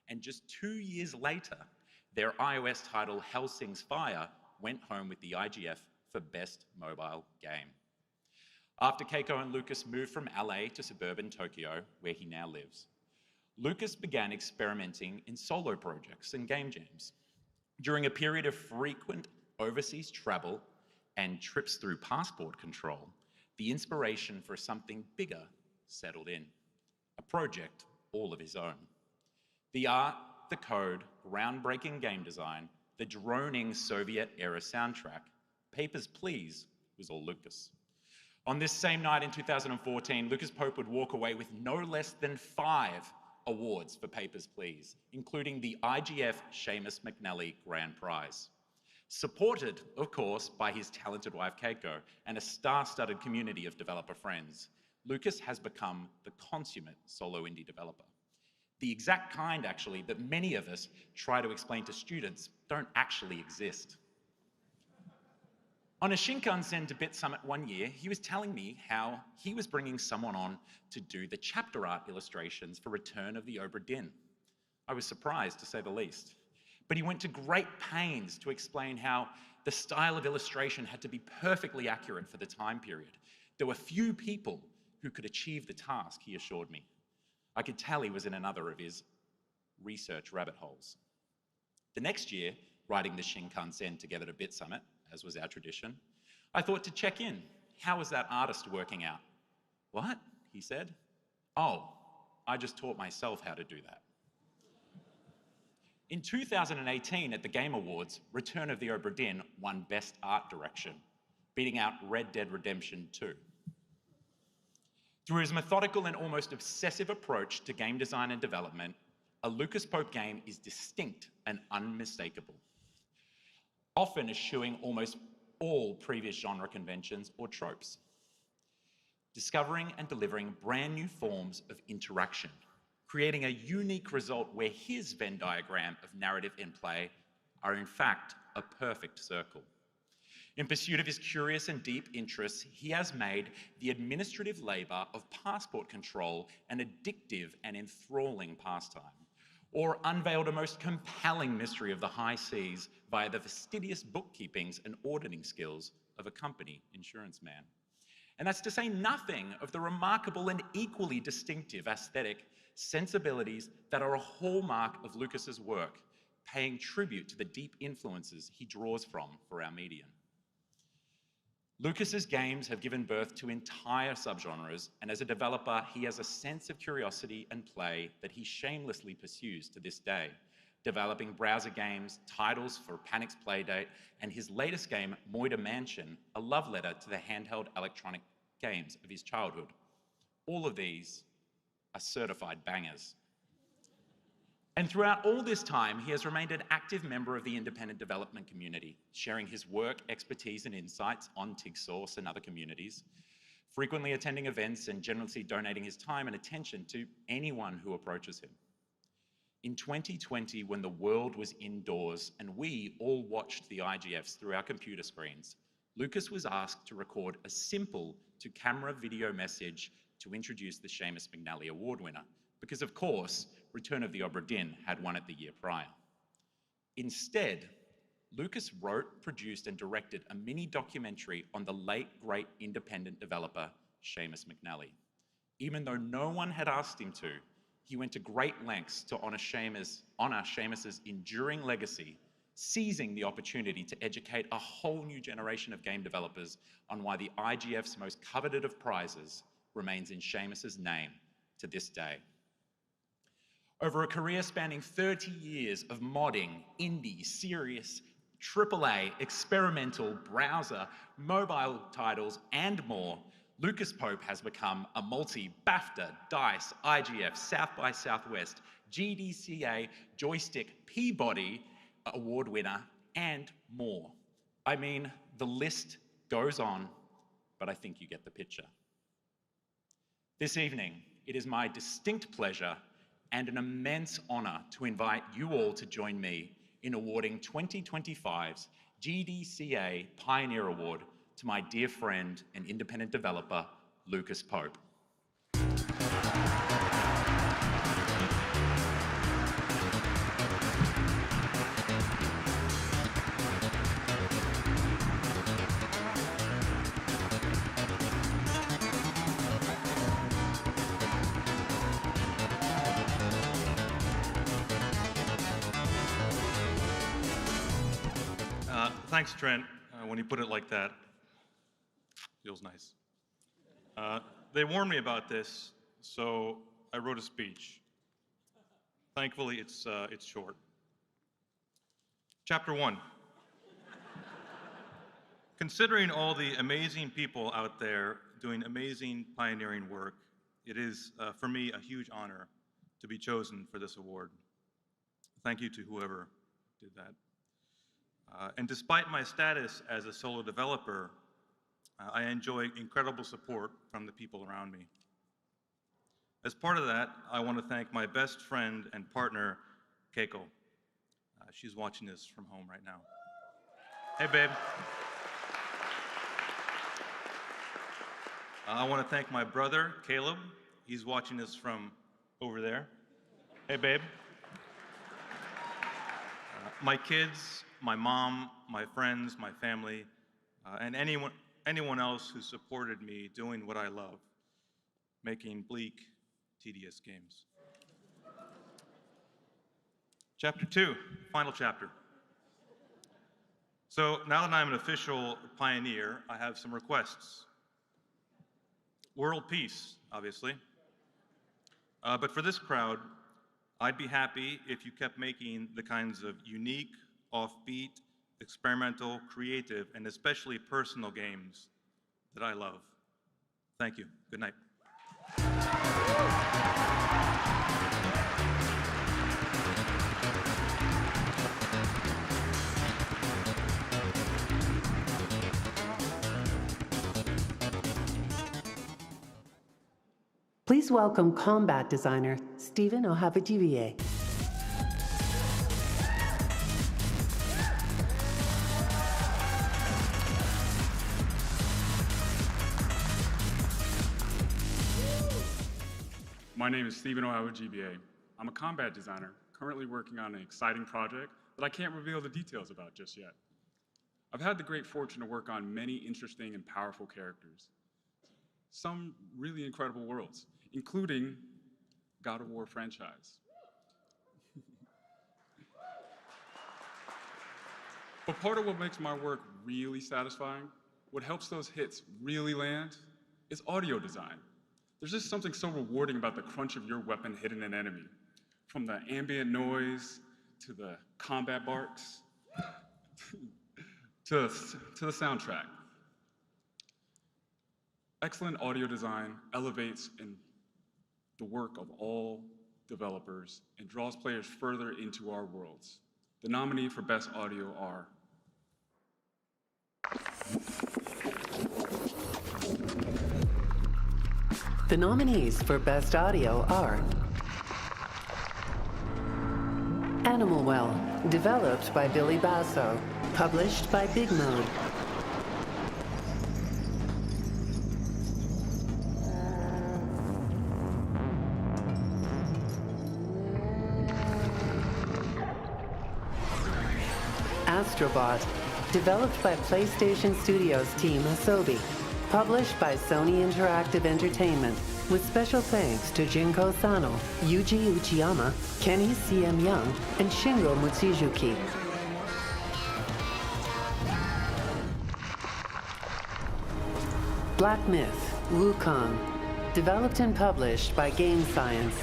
And just 2 years later, their iOS title Hellsing's Fire went home with the IGF for Best Mobile Game. After Keiko and Lucas moved from LA to suburban Tokyo, where he now lives, Lucas began experimenting in solo projects and game jams. During a period of frequent overseas travel and trips through passport control, the inspiration for something bigger settled in, a project all of his own. The art, the code, groundbreaking game design, the droning Soviet-era soundtrack, Papers, Please was all Lucas. On this same night in 2014, Lucas Pope would walk away with no less than 5 awards for Papers, Please, including the IGF Seamus McNally Grand Prize. Supported, of course, by his talented wife Keiko and a star-studded community of developer friends, Lucas has become the consummate solo indie developer. The exact kind, actually, that many of us try to explain to students don't actually exist. On a Shinkansen to Bit Summit one year, he was telling me how he was bringing someone on to do the chapter art illustrations for Return of the Obra Dinn. I was surprised, to say the least. But he went to great pains to explain how the style of illustration had to be perfectly accurate for the time period. There were few people who could achieve the task, he assured me. I could tell he was in another of his research rabbit holes. The next year, riding the Shinkansen together to Bit Summit, as was our tradition, I thought to check in. How was that artist working out? What? He said. Oh, I just taught myself how to do that. In 2018 at the Game Awards, Return of the Obra Dinn won Best Art Direction, beating out Red Dead Redemption 2. Through his methodical and almost obsessive approach to game design and development, a Lucas Pope game is distinct and unmistakable, often eschewing almost all previous genre conventions or tropes, discovering and delivering brand new forms of interaction, creating a unique result where his Venn diagram of narrative and play are in fact a perfect circle. In pursuit of his curious and deep interests, he has made the administrative labor of passport control an addictive and enthralling pastime, or unveiled a most compelling mystery of the high seas via the fastidious bookkeepings and auditing skills of a company insurance man. And that's to say nothing of the remarkable and equally distinctive aesthetic sensibilities that are a hallmark of Lucas's work, paying tribute to the deep influences he draws from for our medium. Lucas's games have given birth to entire subgenres, and as a developer, he has a sense of curiosity and play that he shamelessly pursues to this day, developing browser games, titles for Panic's Playdate, and his latest game, Moida Mansion, a love letter to the handheld electronic games of his childhood. All of these are certified bangers. And throughout all this time, he has remained an active member of the independent development community, sharing his work, expertise, and insights on TIGSource and other communities, frequently attending events and generously donating his time and attention to anyone who approaches him. In 2020, when the world was indoors and we all watched the IGFs through our computer screens, Lucas was asked to record a simple to-camera video message to introduce the Seamus McNally Award winner, because of course, Return of the Obra Dinn had won it the year prior. Instead, Lucas wrote, produced, and directed a mini documentary on the late, great independent developer, Seamus McNally. Even though no one had asked him to, he went to great lengths to honor Seamus's enduring legacy, seizing the opportunity to educate a whole new generation of game developers on why the IGF's most coveted of prizes remains in Seamus's name to this day. Over a career spanning 30 years of modding, indie, serious, AAA, experimental, browser, mobile titles, and more, Lucas Pope has become a multi-BAFTA, DICE, IGF, South by Southwest, GDCA, Joystick, Peabody Award winner, and more. I mean, the list goes on, but I think you get the picture. This evening, it is my distinct pleasure and an immense honor to invite you all to join me in awarding 2025's GDCA Pioneer Award to my dear friend and independent developer, Lucas Pope. Thanks, Trent. When you put it like that, feels nice. They warned me about this, so I wrote a speech. Thankfully, it's short. Chapter 1. Considering all the amazing people out there doing amazing pioneering work, it is, for me, a huge honor to be chosen for this award. Thank you to whoever did that. And despite my status as a solo developer, I enjoy incredible support from the people around me. As part of that, I want to thank my best friend and partner, Keiko. She's watching this from home right now. Hey, babe. I want to thank my brother, Caleb. He's watching this from over there. Hey, babe. My kids, my mom, my friends, my family, and anyone else who supported me doing what I love, making bleak, tedious games. Chapter 2, final chapter. So now that I'm an official pioneer, I have some requests. World peace, obviously. But for this crowd, I'd be happy if you kept making the kinds of unique, offbeat, experimental, creative, and especially personal games that I love. Thank you. Good night. Please welcome combat designer Stephen Ohavijivier. My name is Stephen Ohavijivier. I'm a combat designer currently working on an exciting project that I can't reveal the details about just yet. I've had the great fortune to work on many interesting and powerful characters, some really incredible worlds, including God of War franchise. But part of what makes my work really satisfying, what helps those hits really land, is audio design. There's just something so rewarding about the crunch of your weapon hitting an enemy, from the ambient noise to the combat barks to the soundtrack. Excellent audio design elevates the work of all developers and draws players further into our worlds. The nominee for Best Audio are The nominees for Best Audio are Animal Well, developed by Billy Basso, published by Big Mode. Astrobot, developed by PlayStation Studios team Asobi, published by Sony Interactive Entertainment, with special thanks to Jinko Sano, Yuji Uchiyama, Kenny CM Young, and Shingo Mutsuzuki. Black Myth: Wukong, developed and published by Game Science.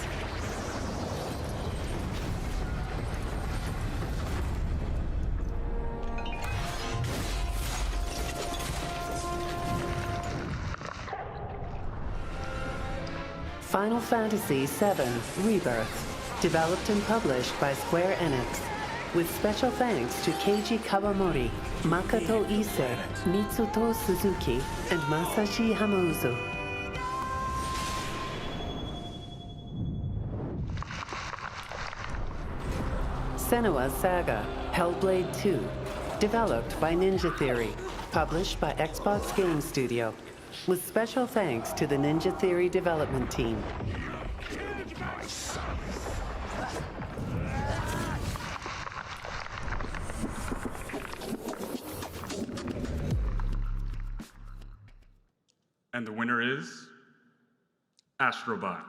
Final Fantasy VII Rebirth, developed and published by Square Enix, with special thanks to Keiji Kawamori, Makoto Ise, Mitsuto Suzuki, and Masashi Hamauzu. Senua's Saga Hellblade 2, developed by Ninja Theory, published by Xbox Game Studio, with special thanks to the Ninja Theory development team. And the winner is Astrobot.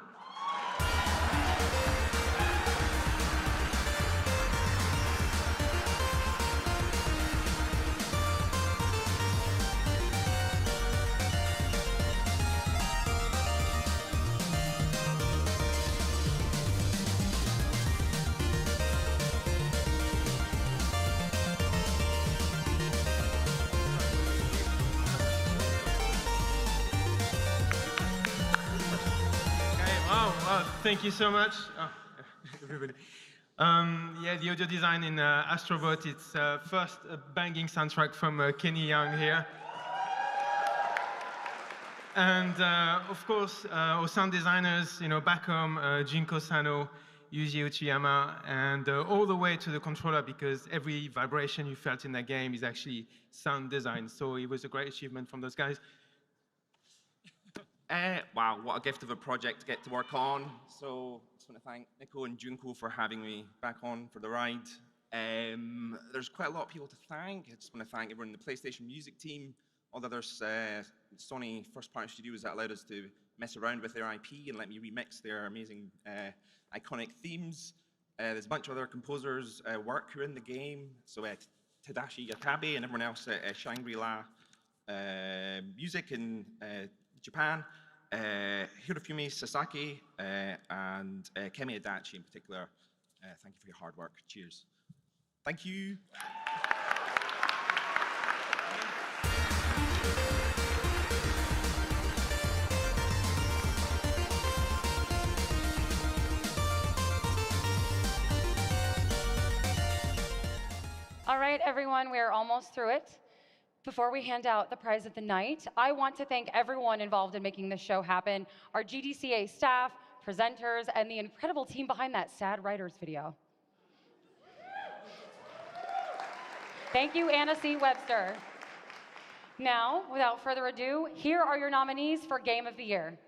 Thank you so much. Oh, everybody. Yeah, the audio design in Astrobot, it's first a banging soundtrack from Kenny Young here. And of course, our sound designers, back home, Jinko Sano, Yuji Uchiyama, and all the way to the controller, because every vibration you felt in that game is actually sound design. So it was a great achievement from those guys. Wow, what a gift of a project to get to work on. So I just want to thank Nico and Junko for having me back on for the ride. There's quite a lot of people to thank. I just want to thank everyone in the PlayStation music team, all the other Sony first-party studios that allowed us to mess around with their IP and let me remix their amazing iconic themes. There's a bunch of other composers' work who are in the game. So Tadashi Yakabe and everyone else at Shangri-La Music in Japan, Hirofumi Sasaki, and Kemi Adachi in particular. Thank you for your hard work. Cheers. Thank you. All right, everyone, we are almost through it. Before we hand out the prize of the night, I want to thank everyone involved in making this show happen, our GDCA staff, presenters, and the incredible team behind that Sad Writers video. Thank you, Anna C. Webster. Now, without further ado, here are your nominees for Game of the Year.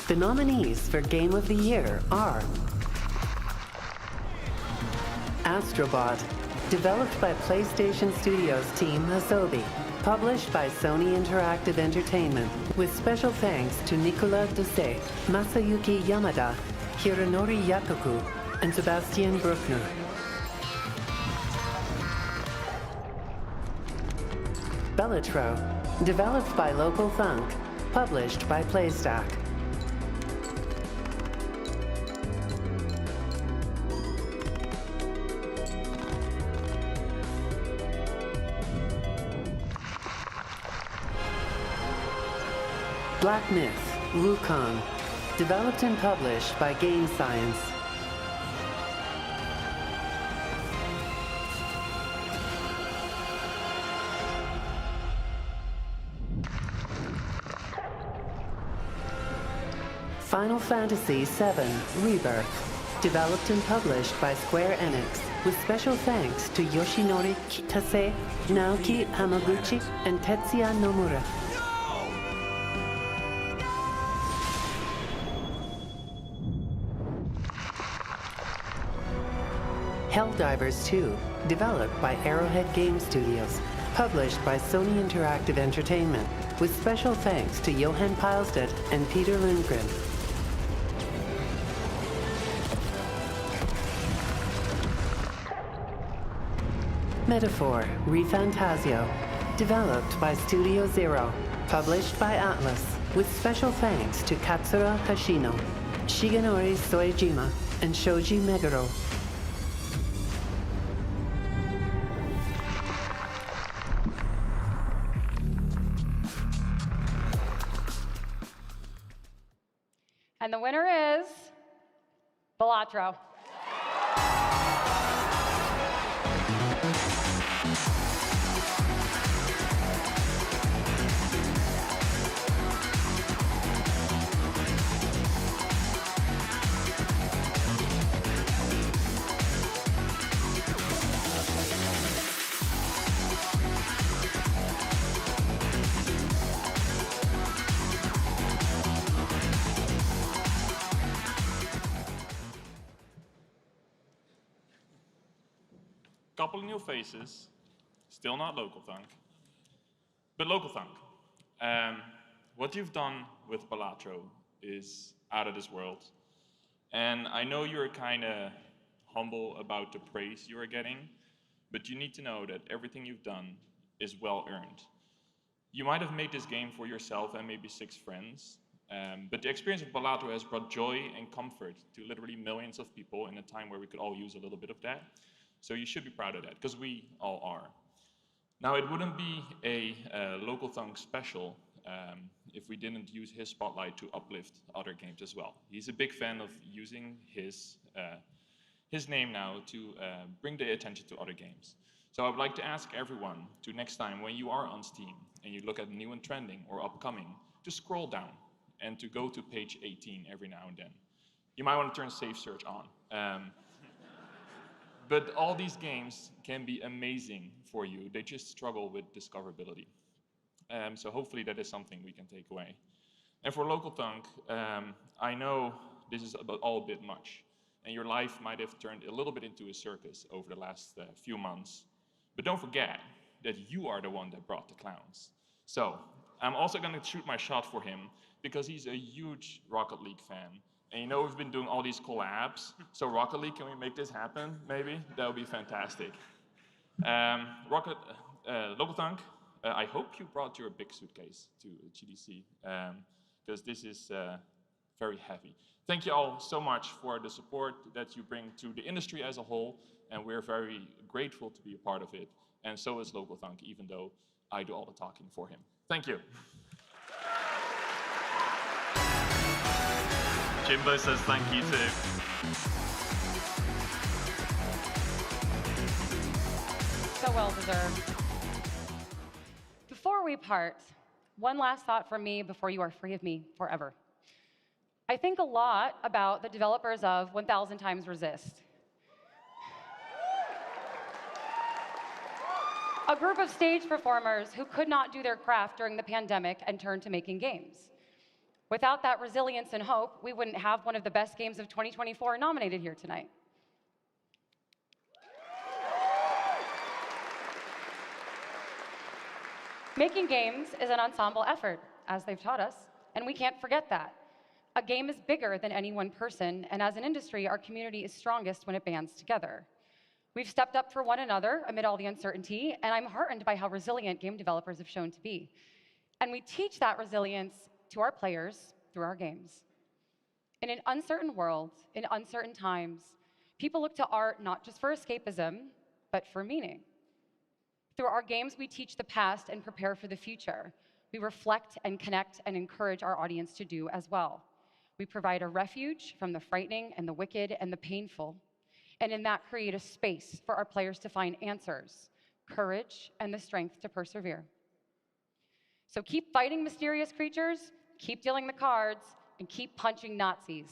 The nominees for Game of the Year are Astrobot, developed by PlayStation Studios team Asobi, published by Sony Interactive Entertainment, with special thanks to Nicolas Doucet, Masayuki Yamada, Hironori Yakoku, and Sebastian Bruckner. Bellatro, developed by Local Thunk, published by Playstack. Black Myth: Wukong, developed and published by Game Science. Final Fantasy VII Rebirth, developed and published by Square Enix, with special thanks to Yoshinori Kitase, Naoki Hamaguchi, and Tetsuya Nomura. Helldivers 2, developed by Arrowhead Game Studios, published by Sony Interactive Entertainment, with special thanks to Johan Pilestedt and Peter Lundgren. Metaphor Refantasio, developed by Studio Zero, published by Atlas, with special thanks to Katsura Hashino, Shigenori Soejima, and Shoji Meguro. And the winner is Balatro. Couple of new faces, still not Local Thunk, but Local Thunk. What you've done with Balatro is out of this world. And I know you're kind of humble about the praise you are getting, but you need to know that everything you've done is well earned. You might have made this game for yourself and maybe 6 friends, but the experience of Balatro has brought joy and comfort to literally millions of people in a time where we could all use a little bit of that. So you should be proud of that, because we all are. Now, it wouldn't be a Local Thunk special if we didn't use his spotlight to uplift other games as well. He's a big fan of using his name now to bring the attention to other games. So I would like to ask everyone to next time when you are on Steam and you look at new and trending or upcoming, to scroll down and to go to page 18 every now and then. You might want to turn Safe Search on. But all these games can be amazing for you. They just struggle with discoverability. So hopefully that is something we can take away. And for Local Thunk, I know this is all a bit much, and your life might have turned a little bit into a circus over the last few months. But don't forget that you are the one that brought the clowns. So I'm also going to shoot my shot for him, because he's a huge Rocket League fan. And you know we've been doing all these collabs, so Rocket League, can we make this happen, maybe? That would be fantastic. Local Thunk, I hope you brought your big suitcase to GDC, because this is very heavy. Thank you all so much for the support that you bring to the industry as a whole, and we're very grateful to be a part of it. And so is Local Thunk, even though I do all the talking for him. Thank you. Jimbo says thank you too. So well deserved. Before we part, one last thought from me before you are free of me forever. I think a lot about the developers of 1000 Times Resist. A group of stage performers who could not do their craft during the pandemic and turned to making games. Without that resilience and hope, we wouldn't have one of the best games of 2024 nominated here tonight. Making games is an ensemble effort, as they've taught us, and we can't forget that. A game is bigger than any one person, and as an industry, our community is strongest when it bands together. We've stepped up for one another amid all the uncertainty, and I'm heartened by how resilient game developers have shown to be. And we teach that resilience to our players through our games. In an uncertain world, in uncertain times, people look to art not just for escapism, but for meaning. Through our games, we teach the past and prepare for the future. We reflect and connect and encourage our audience to do as well. We provide a refuge from the frightening and the wicked and the painful, and in that create a space for our players to find answers, courage, and the strength to persevere. So keep fighting mysterious creatures, keep dealing the cards, and keep punching Nazis.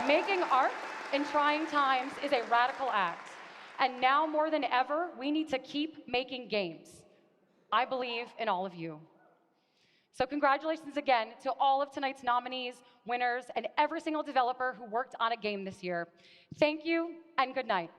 Making art in trying times is a radical act, and now more than ever, we need to keep making games. I believe in all of you. So congratulations again to all of tonight's nominees, winners, and every single developer who worked on a game this year. Thank you, and good night.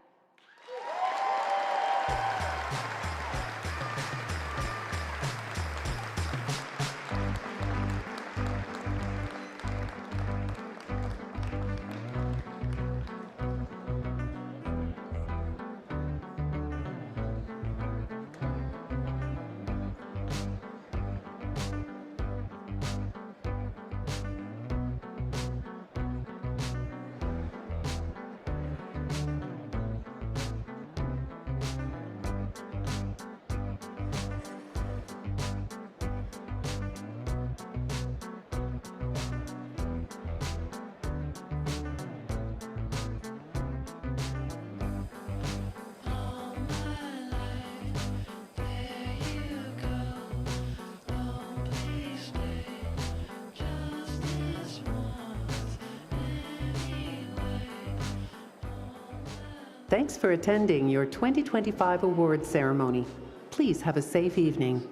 Thanks for attending your 2025 awards ceremony. Please have a safe evening.